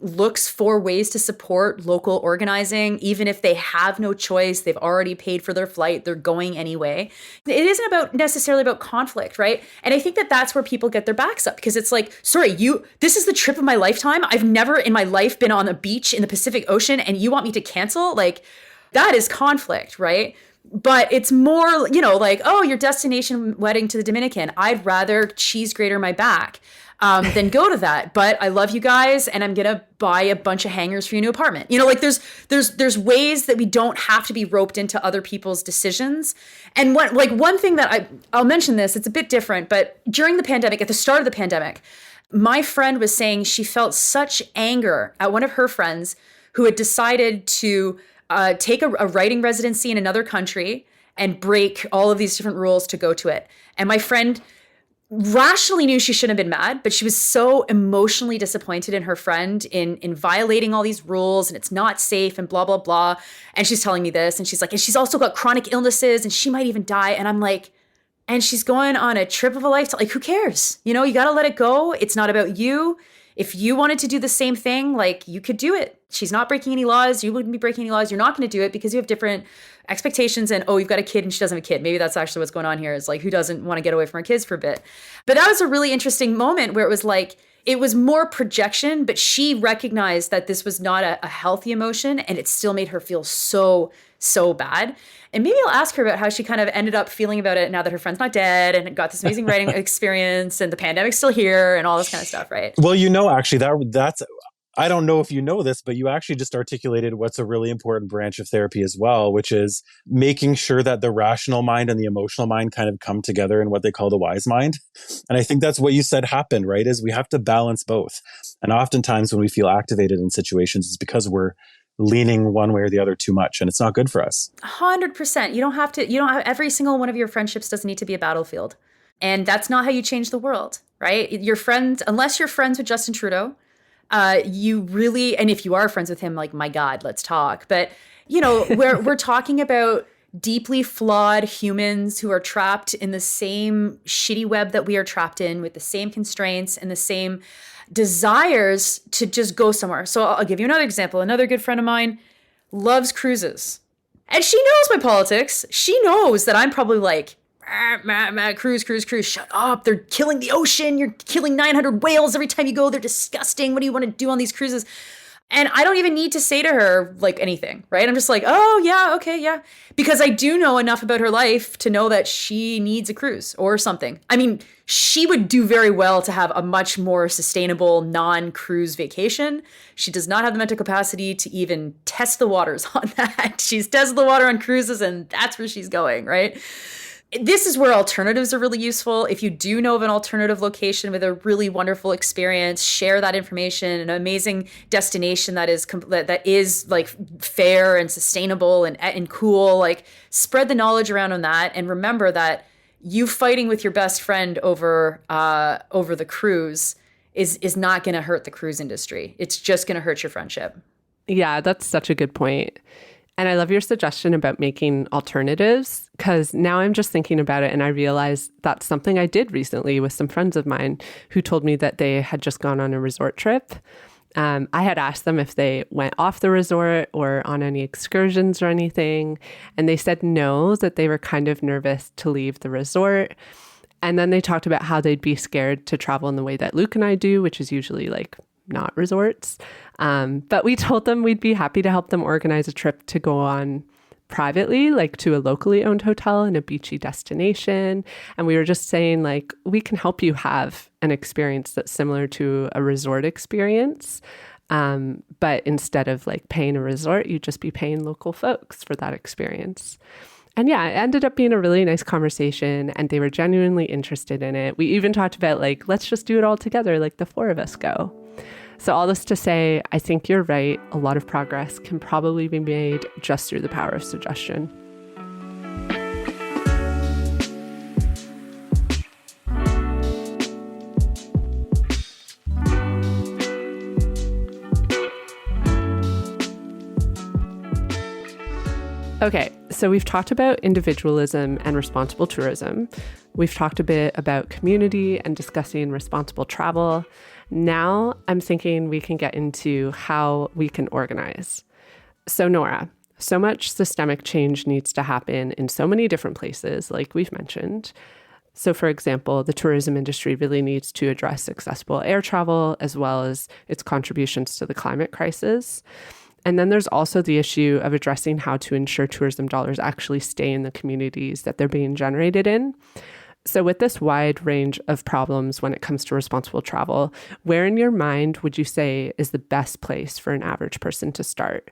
looks for ways to support local organizing, even if they have no choice. They've already paid for their flight. They're going anyway. It isn't necessarily about conflict, right? And I think that that's where people get their backs up, because it's like, sorry, this is the trip of my lifetime. I've never in my life been on a beach in the Pacific Ocean, and you want me to cancel? Like, that is conflict, right? But it's more, like, oh, your destination wedding to the Dominican. I'd rather cheese grater my back than go to that. But I love you guys, and I'm gonna buy a bunch of hangers for your new apartment. Like there's ways that we don't have to be roped into other people's decisions. And one thing that I'll mention this, it's a bit different, but during the pandemic, at the start of the pandemic, my friend was saying she felt such anger at one of her friends who had decided to take a writing residency in another country and break all of these different rules to go to it. And my friend rationally knew she shouldn't have been mad, but she was so emotionally disappointed in her friend in violating all these rules, and it's not safe and blah, blah, blah. And she's telling me this, and she's like, and she's also got chronic illnesses and she might even die. And I'm like, and she's going on a trip of a lifetime. Like, who cares? You got to let it go. It's not about you. If you wanted to do the same thing, like, you could do it. She's not breaking any laws. You wouldn't be breaking any laws. You're not going to do it because you have different expectations. And, oh, you've got a kid and she doesn't have a kid. Maybe that's actually what's going on here, is like, who doesn't want to get away from her kids for a bit? But that was a really interesting moment where it was like, it was more projection, but she recognized that this was not a healthy emotion, and it still made her feel so, so bad. And maybe I'll ask her about how she kind of ended up feeling about it now that her friend's not dead and got this amazing writing experience and the pandemic's still here and all this kind of stuff, right? Well, actually, that's, I don't know if you know this, but you actually just articulated what's a really important branch of therapy as well, which is making sure that the rational mind and the emotional mind kind of come together in what they call the wise mind. And I think that's what you said happened, right? Is we have to balance both. And oftentimes when we feel activated in situations, it's because we're leaning one way or the other too much, and it's not good for us. 100%. You don't have, every single one of your friendships doesn't need to be a battlefield. And that's not how you change the world, right? Your friends, unless you're friends with Justin Trudeau, you really, and if you are friends with him, like, my God, let's talk. But, we're talking about deeply flawed humans who are trapped in the same shitty web that we are trapped in, with the same constraints and the same desires to just go somewhere. So I'll give you another example. Another good friend of mine loves cruises. And she knows my politics. She knows that I'm probably like, cruise, shut up. They're killing the ocean. You're killing 900 whales every time you go. They're disgusting. What do you want to do on these cruises? And I don't even need to say to her like anything, right? I'm just like, oh yeah, okay, yeah. Because I do know enough about her life to know that she needs a cruise or something. I mean, she would do very well to have a much more sustainable non-cruise vacation. She does not have the mental capacity to even test the waters on that. She's tested the water on cruises, and that's where she's going, right? This is where alternatives are really useful. If you do know of an alternative location with a really wonderful experience, share that information. An amazing destination that is like fair and sustainable and cool. Like, spread the knowledge around on that, and remember that you fighting with your best friend over the cruise is not going to hurt the cruise industry. It's just going to hurt your friendship. Yeah, that's such a good point. And I love your suggestion about making alternatives, because now I'm just thinking about it and I realize that's something I did recently with some friends of mine who told me that they had just gone on a resort trip. I had asked them if they went off the resort or on any excursions or anything, and they said no, that they were kind of nervous to leave the resort. And then they talked about how they'd be scared to travel in the way that Luke and I do, which is usually like not resorts. But we told them we'd be happy to help them organize a trip to go on privately, like to a locally owned hotel in a beachy destination. And we were just saying, like, we can help you have an experience that's similar to a resort experience. But instead of like paying a resort, you'd just be paying local folks for that experience. And yeah, it ended up being a really nice conversation, and they were genuinely interested in it. We even talked about like, let's just do it all together, like the four of us go. So all this to say, I think you're right. A lot of progress can probably be made just through the power of suggestion. Okay, so we've talked about individualism and responsible tourism. We've talked a bit about community and discussing responsible travel. Now I'm thinking we can get into how we can organize. So Nora, so much systemic change needs to happen in so many different places, like we've mentioned. So for example, the tourism industry really needs to address accessible air travel as well as its contributions to the climate crisis. And then there's also the issue of addressing how to ensure tourism dollars actually stay in the communities that they're being generated in. So with this wide range of problems when it comes to responsible travel, where in your mind would you say is the best place for an average person to start?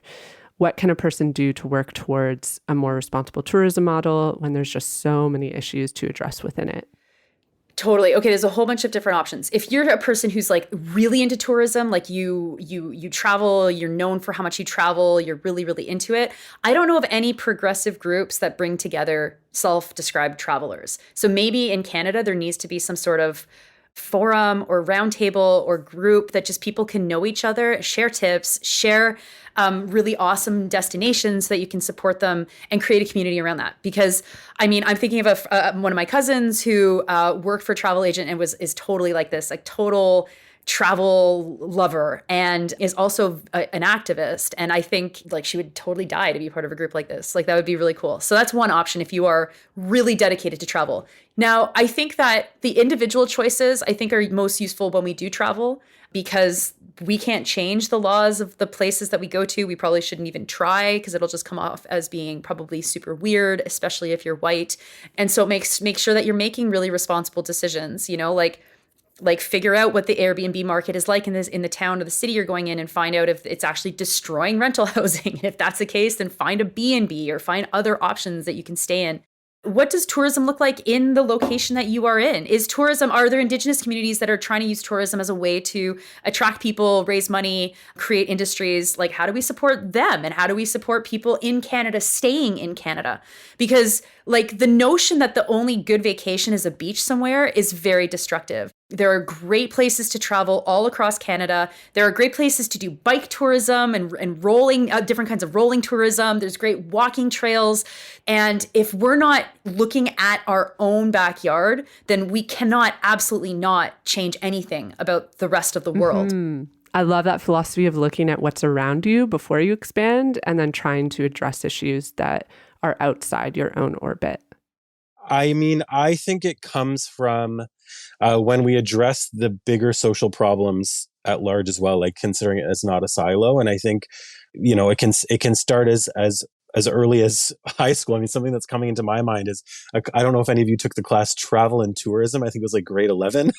What can a person do to work towards a more responsible tourism model when there's just so many issues to address within it? Totally. Okay, there's a whole bunch of different options. If you're a person who's like really into tourism, like you travel, you're known for how much you travel, you're really, really into it. I don't know of any progressive groups that bring together self-described travelers. So maybe in Canada, there needs to be some sort of forum or roundtable or group that just people can know each other, share tips, share really awesome destinations so that you can support them and create a community around that. Because I mean, I'm thinking of one of my cousins who worked for a travel agent and is totally like this, like total travel lover, and is also an activist. And I think like she would totally die to be part of a group like this. Like that would be really cool. So that's one option if you are really dedicated to travel. Now, I think that the individual choices I think are most useful when we do travel, because we can't change the laws of the places that we go to. We probably shouldn't even try because it'll just come off as being probably super weird, especially if you're white. And so make sure that you're making really responsible decisions, you know, like figure out what the Airbnb market is like in the town or the city you're going in, and find out if it's actually destroying rental housing. If that's the case, then find a B&B or find other options that you can stay in. What does tourism look like in the location that you are in? Are there Indigenous communities that are trying to use tourism as a way to attract people, raise money, create industries? Like, how do we support them? And how do we support people in Canada staying in Canada? Because like the notion that the only good vacation is a beach somewhere is very destructive. There are great places to travel all across Canada. There are great places to do bike tourism and rolling, different kinds of rolling tourism. There's great walking trails. And if we're not looking at our own backyard, then we cannot absolutely not change anything about the rest of the world. Mm-hmm. I love that philosophy of looking at what's around you before you expand and then trying to address issues that are outside your own orbit. I mean, I think it comes from when we address the bigger social problems at large as well, like considering it as not a silo. And I think, you know, it can start as early as high school. I mean, something that's coming into my mind is, I don't know if any of you took the class Travel and Tourism. I think it was like grade 11.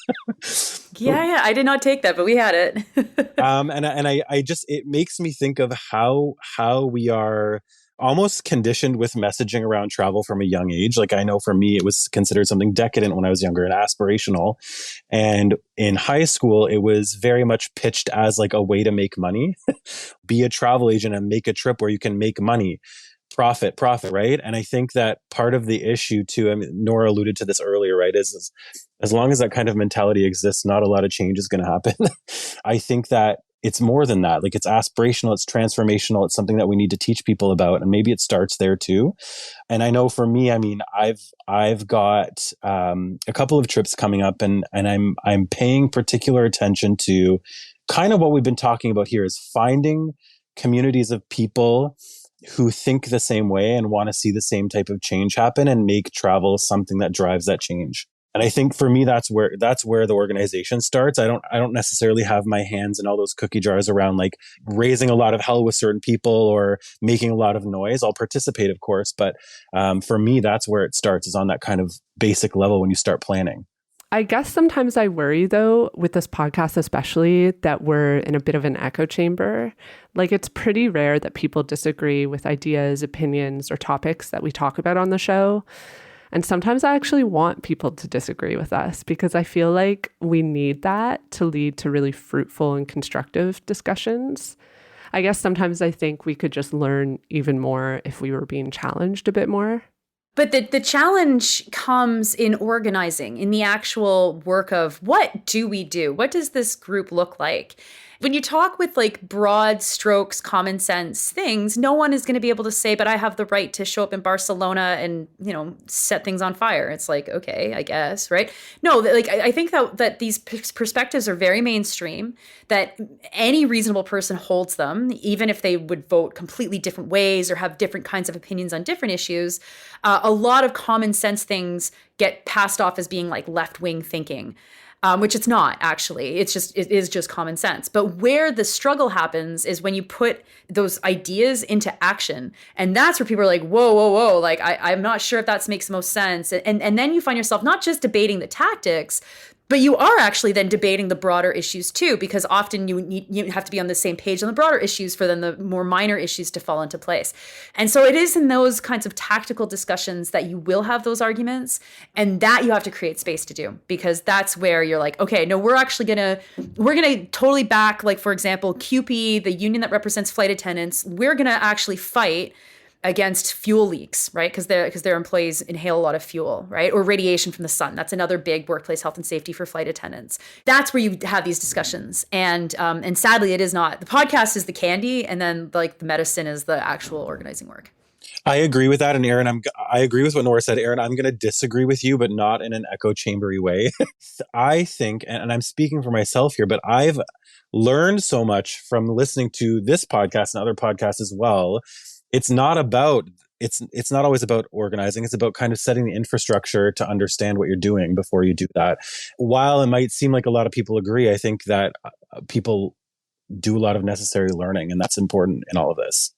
Yeah, I did not take that, but we had it. I just, it makes me think of how we are almost conditioned with messaging around travel from a young age. Like I know for me, it was considered something decadent when I was younger and aspirational. And in high school, it was very much pitched as like a way to make money. Be a travel agent and make a trip where you can make money. Profit, right? And I think that part of the issue too, I mean, Nora alluded to this earlier, right? Is as long as that kind of mentality exists, not a lot of change is going to happen. I think that it's more than that. Like it's aspirational, it's transformational. It's something that we need to teach people about. And maybe it starts there too. And I know for me, I mean, I've got a couple of trips coming up, and I'm paying particular attention to kind of what we've been talking about here, is finding communities of people who think the same way and want to see the same type of change happen and make travel something that drives that change. And I think for me, that's where the organization starts. I don't necessarily have my hands in all those cookie jars around like raising a lot of hell with certain people or making a lot of noise. I'll participate, of course, but for me, that's where it starts, is on that kind of basic level when you start planning. I guess sometimes I worry, though, with this podcast especially, that we're in a bit of an echo chamber. Like, it's pretty rare that people disagree with ideas, opinions, or topics that we talk about on the show. And sometimes I actually want people to disagree with us because I feel like we need that to lead to really fruitful and constructive discussions. I guess sometimes I think we could just learn even more if we were being challenged a bit more. But the challenge comes in organizing, in the actual work of what do we do? What does this group look like? When you talk with like broad strokes, common sense things, no one is going to be able to say, but I have the right to show up in Barcelona and, you know, set things on fire. It's like, okay, I guess, right? No, like I think that these perspectives are very mainstream, that any reasonable person holds them, even if they would vote completely different ways or have different kinds of opinions on different issues. A lot of common sense things get passed off as being like left-wing thinking. which it's not actually. It is just common sense. But where the struggle happens is when you put those ideas into action. And that's where people are like, whoa, whoa, whoa. Like, I'm not sure if that makes the most sense. And then you find yourself not just debating the tactics, but you are actually then debating the broader issues too, because often you have to be on the same page on the broader issues for then the more minor issues to fall into place. And so it is in those kinds of tactical discussions that you will have those arguments, and that you have to create space to do, because that's where you're like, okay, no, we're gonna totally back, like, for example, CUPE, the union that represents flight attendants, we're gonna actually fight against fuel leaks, right? Because their employees inhale a lot of fuel, right? Or radiation from the sun. That's another big workplace health and safety for flight attendants. That's where you have these discussions. And sadly, it is not. The podcast is the candy, and then like the medicine is the actual organizing work. I agree with that. And Erin, I agree with what Nora said. Erin, I'm going to disagree with you, but not in an echo chambery way. I think, and I'm speaking for myself here, but I've learned so much from listening to this podcast and other podcasts as well. It's not always about organizing. It's about kind of setting the infrastructure to understand what you're doing before you do that. While it might seem like a lot of people agree, I think that people do a lot of necessary learning, and that's important in all of this.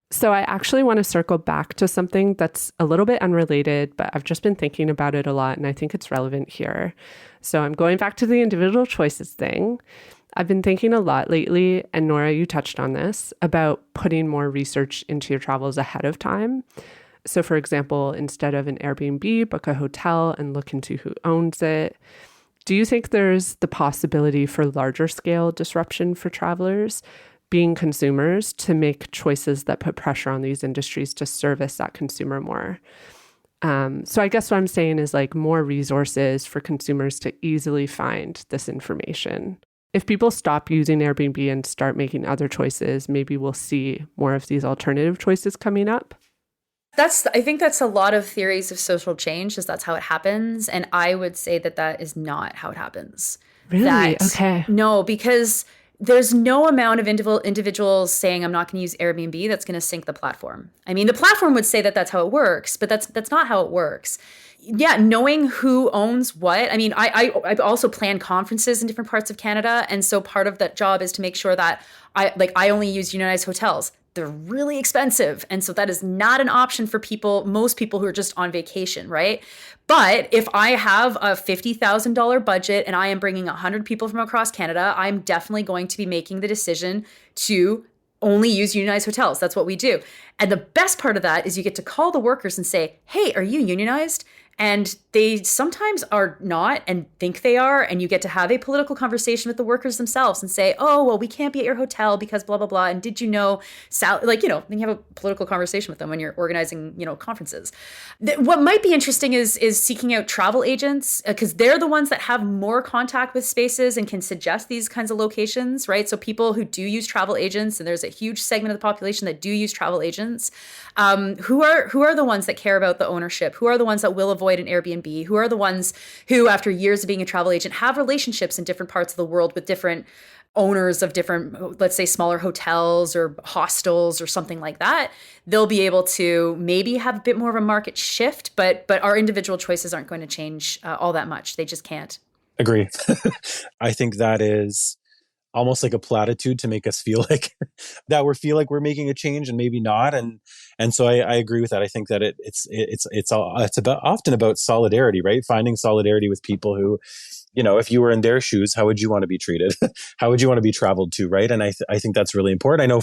So I actually want to circle back to something that's a little bit unrelated, but I've just been thinking about it a lot, and I think it's relevant here. So I'm going back to the individual choices thing. I've been thinking a lot lately, and Nora, you touched on this, about putting more research into your travels ahead of time. So for example, instead of an Airbnb, book a hotel and look into who owns it. Do you think there's the possibility for larger scale disruption for travelers, being consumers, to make choices that put pressure on these industries to service that consumer more? So I guess what I'm saying is like more resources for consumers to easily find this information. If people stop using Airbnb and start making other choices, maybe we'll see more of these alternative choices coming up. I think that's a lot of theories of social change, is that's how it happens. And I would say that is not how it happens. Really? Okay. No, because there's no amount of individuals saying, I'm not going to use Airbnb, that's going to sink the platform. I mean, the platform would say that that's how it works, but that's not how it works. Yeah, knowing who owns what. I mean, I also plan conferences in different parts of Canada. And so part of that job is to make sure that I only use unionized hotels. They're really expensive. And so that is not an option for most people who are just on vacation, right? But if I have a $50,000 budget and I am bringing 100 people from across Canada, I'm definitely going to be making the decision to only use unionized hotels. That's what we do. And the best part of that is you get to call the workers and say, hey, are you unionized? And they sometimes are not and think they are. And you get to have a political conversation with the workers themselves and say, oh, well, we can't be at your hotel because blah, blah, blah. And did you know, then you have a political conversation with them when you're organizing, conferences. What might be interesting is seeking out travel agents, because they're the ones that have more contact with spaces and can suggest these kinds of locations, right? So people who do use travel agents, and there's a huge segment of the population that do use travel agents, who are the ones that care about the ownership? Who are the ones that will avoid an Airbnb? Who are the ones who, after years of being a travel agent, have relationships in different parts of the world with different owners of different, let's say, smaller hotels or hostels or something like that? They'll be able to maybe have a bit more of a market shift, but our individual choices aren't going to change all that much. They just can't. Agree. I think that is almost like a platitude to make us feel like we're making a change, and maybe not. And so I agree with that. I think that it's often about solidarity, right? Finding solidarity with people who, if you were in their shoes, how would you want to be treated? How would you want to be traveled to, right? And I think that's really important. I know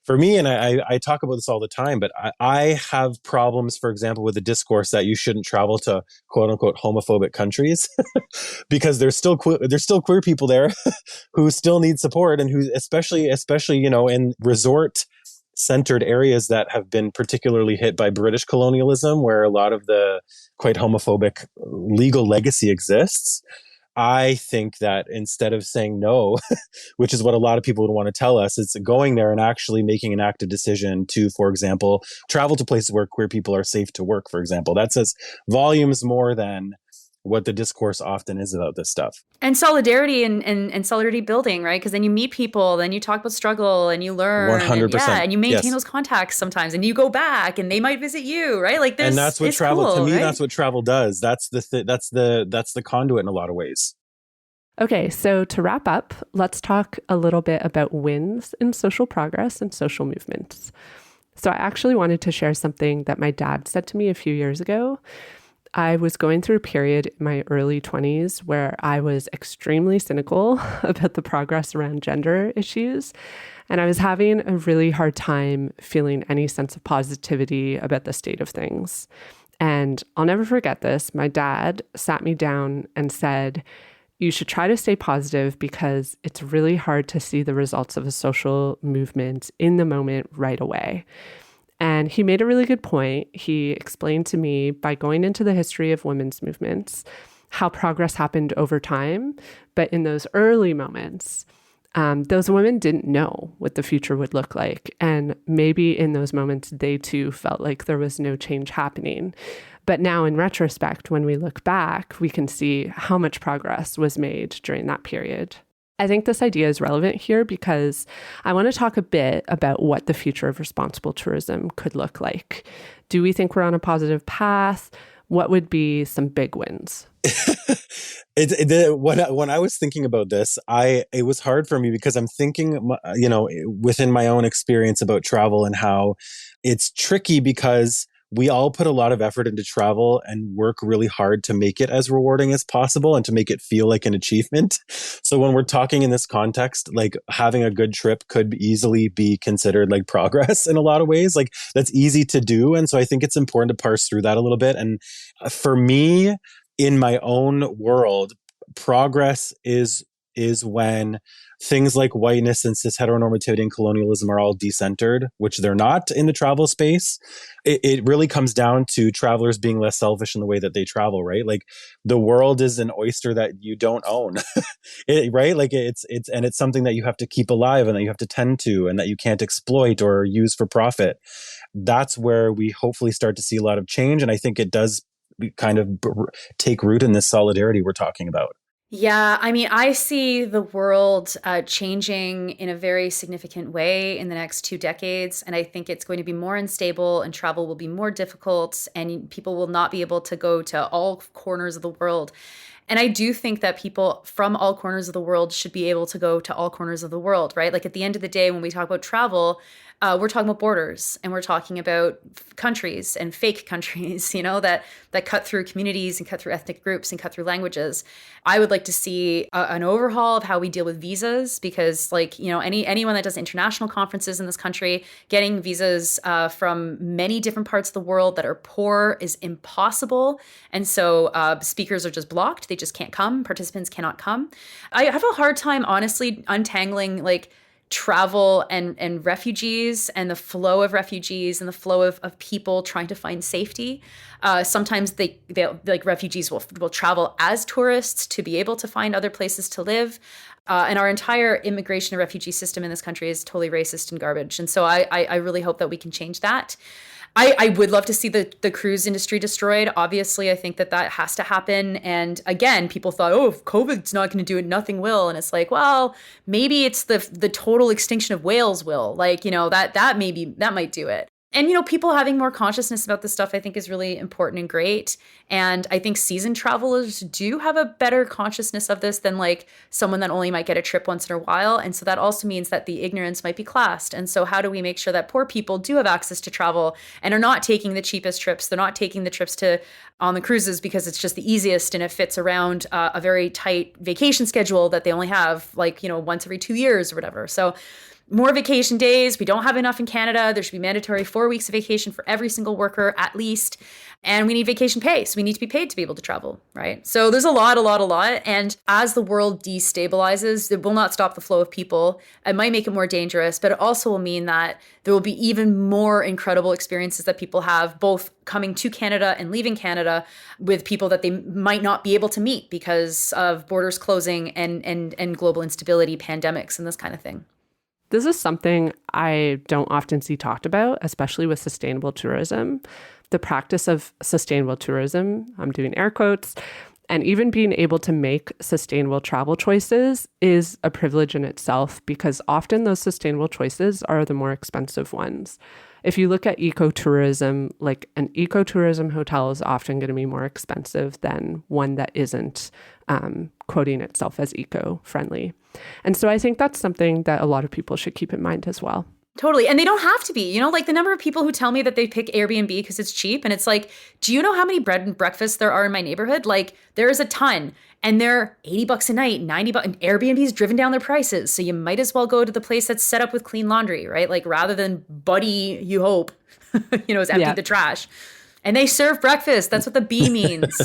for me, and I talk about this all the time, but I have problems, for example, with the discourse that you shouldn't travel to quote unquote homophobic countries because there's still queer people there who still need support, and who especially in resort centered areas that have been particularly hit by British colonialism, where a lot of the quite homophobic legal legacy exists. I think that instead of saying no, which is what a lot of people would want to tell us, it's going there and actually making an active decision to, for example, travel to places where queer people are safe to work, for example. That says volumes more than what the discourse often is about this stuff. And solidarity and solidarity building, right? Because then you meet people, then you talk about struggle and you learn. 100%. And you maintain those contacts sometimes, and you go back and they might visit you, right? Like and that's what travel, cool, to me, right? that's what travel does. That's the conduit in a lot of ways. Okay, so to wrap up, let's talk a little bit about wins in social progress and social movements. So I actually wanted to share something that my dad said to me a few years ago. I was going through a period in my early 20s where I was extremely cynical about the progress around gender issues. And I was having a really hard time feeling any sense of positivity about the state of things. And I'll never forget this. My dad sat me down and said, you should try to stay positive because it's really hard to see the results of a social movement in the moment right away. And he made a really good point. He explained to me by going into the history of women's movements, how progress happened over time. But in those early moments, those women didn't know what the future would look like. And maybe in those moments, they too felt like there was no change happening. But now in retrospect, when we look back, we can see how much progress was made during that period. I think this idea is relevant here because I want to talk a bit about what the future of responsible tourism could look like. Do we think we're on a positive path? What would be some big wins? When I was thinking about this, it was hard for me because I'm thinking, within my own experience about travel and how it's tricky because we all put a lot of effort into travel and work really hard to make it as rewarding as possible and to make it feel like an achievement. So when we're talking in this context, like having a good trip could easily be considered like progress in a lot of ways. Like that's easy to do. And so I think it's important to parse through that a little bit. And for me, in my own world, progress is when things like whiteness and cis heteronormativity and colonialism are all decentered, which they're not in the travel space. It really comes down to travelers being less selfish in the way that they travel, right? Like the world is an oyster that you don't own, right? Like it's something that you have to keep alive and that you have to tend to and that you can't exploit or use for profit. That's where we hopefully start to see a lot of change. And I think it does kind of take root in this solidarity we're talking about. Yeah, I mean, I see the world changing in a very significant way in the next 2 decades. And I think it's going to be more unstable and travel will be more difficult and people will not be able to go to all corners of the world. And I do think that people from all corners of the world should be able to go to all corners of the world, right? Like at the end of the day, when we talk about travel, we're talking about borders and we're talking about countries and fake countries, that cut through communities and cut through ethnic groups and cut through languages. I would like to see an overhaul of how we deal with visas because anyone that does international conferences in this country, getting visas from many different parts of the world that are poor is impossible. And so speakers are just blocked. They just can't come. Participants cannot come. I have a hard time, honestly, untangling travel and refugees and the flow of refugees and the flow of people trying to find safety. Sometimes they refugees will travel as tourists to be able to find other places to live. And our entire immigration and refugee system in this country is totally racist and garbage. And so I really hope that we can change that. I would love to see the cruise industry destroyed. Obviously, I think that has to happen. And again, people thought, if COVID's not going to do it, nothing will. And it's like, well, maybe it's the total extinction of whales will. That might do it. And, people having more consciousness about this stuff, I think is really important and great. And I think seasoned travelers do have a better consciousness of this than someone that only might get a trip once in a while. And so that also means that the ignorance might be classed. And so how do we make sure that poor people do have access to travel and are not taking the cheapest trips? They're not taking the trips on the cruises because it's just the easiest and it fits around a very tight vacation schedule that they only have once every 2 years or whatever. So more vacation days. We don't have enough in Canada. There should be mandatory 4 weeks of vacation for every single worker at least. And we need vacation pay. So we need to be paid to be able to travel, right? So there's a lot. And as the world destabilizes, it will not stop the flow of people. It might make it more dangerous, but it also will mean that there will be even more incredible experiences that people have, both coming to Canada and leaving Canada with people that they might not be able to meet because of borders closing and global instability, pandemics, and this kind of thing. This is something I don't often see talked about, especially with sustainable tourism. The practice of sustainable tourism, I'm doing air quotes, and even being able to make sustainable travel choices is a privilege in itself because often those sustainable choices are the more expensive ones. If you look at ecotourism, like an ecotourism hotel is often going to be more expensive than one that isn't quoting itself as eco-friendly. And so I think that's something that a lot of people should keep in mind as well. Totally. And they don't have to be, you know, like the number of people who tell me that they pick Airbnb because it's cheap. And it's like, do you know how many bread and breakfasts there are in my neighborhood? Like there is a ton, and they're $80 a night, $90, and Airbnb's driven down their prices. So you might as well go to the place that's set up with clean laundry, right? Like rather than Buddy, you hope, you know, is empty the trash. And they serve breakfast. That's what the B means.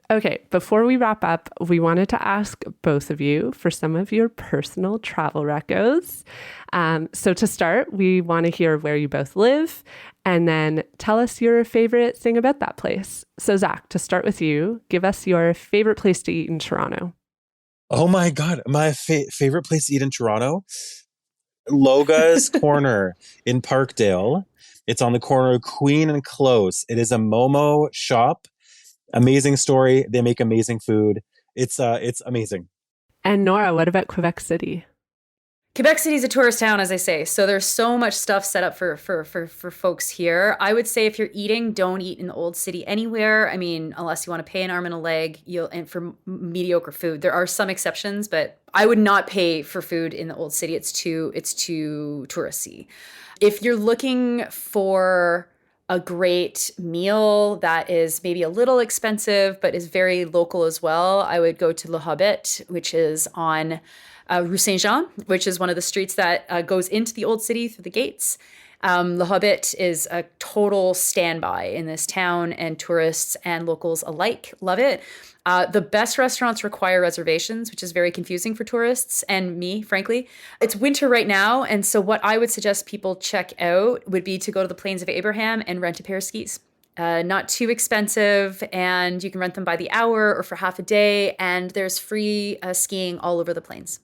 Okay, before we wrap up, we wanted to ask both of you for some of your personal travel recos. So to start, we want to hear where you both live, and then tell us your favorite thing about that place. So Zach, to start with you, give us your favorite place to eat in Toronto. Oh my God, my favorite place to eat in Toronto? Loga's Corner in Parkdale. It's on the corner of Queen and Close. It is a Momo shop. Amazing story. They make amazing food. It's amazing. And Nora, what about Quebec City? Quebec City is a tourist town, as I say. So there's so much stuff set up for folks here. I would say if you're eating, don't eat in the old city anywhere. I mean, unless you want to pay an arm and a leg, and for mediocre food. There are some exceptions, but I would not pay for food in the old city. It's too touristy. If you're looking for a great meal that is maybe a little expensive, but is very local as well, I would go to Le Hobbit, which is on Rue Saint-Jean, which is one of the streets that goes into the old city through the gates. Le Hobbit is a total standby in this town, and tourists and locals alike love it. The best restaurants require reservations, which is very confusing for tourists and me, frankly. It's winter right now, and so what I would suggest people check out would be to go to the Plains of Abraham and rent a pair of skis. Not too expensive, and you can rent them by the hour or for half a day, and there's free skiing all over the plains.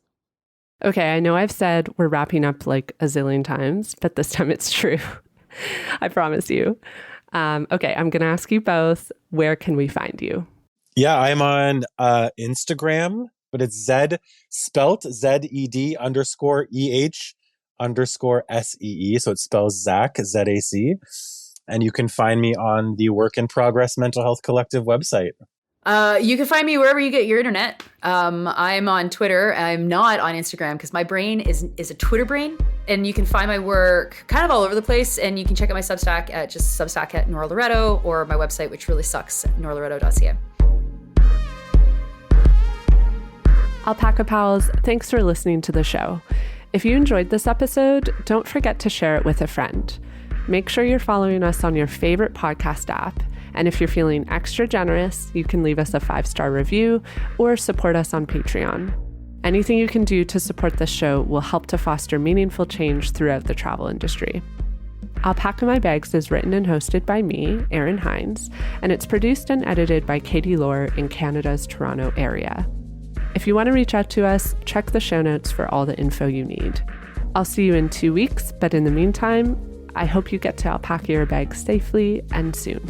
Okay, I know I've said we're wrapping up like a zillion times, but this time it's true. I promise you. Okay, I'm going to ask you both, where can we find you? Yeah, I'm on Instagram, but it's spelt ZED _EH_SEE. So it spells Zach, ZAC. And you can find me on the Work in Progress Mental Health Collective website. You can find me wherever you get your internet. I'm on Twitter. I'm not on Instagram because my brain is a Twitter brain. And you can find my work kind of all over the place. And you can check out my Substack at just Substack at Nora Loretto, or my website, which really sucks, noraloretto.ca. Alpaca Pals, thanks for listening to the show. If you enjoyed this episode, don't forget to share it with a friend. Make sure you're following us on your favorite podcast app. And if you're feeling extra generous, you can leave us a 5-star review or support us on Patreon. Anything you can do to support this show will help to foster meaningful change throughout the travel industry. Alpaca My Bags is written and hosted by me, Erin Hines, and it's produced and edited by Katie Lohr in Canada's Toronto area. If you want to reach out to us, check the show notes for all the info you need. I'll see you in 2 weeks, but in the meantime, I hope you get to alpaca your bags safely and soon.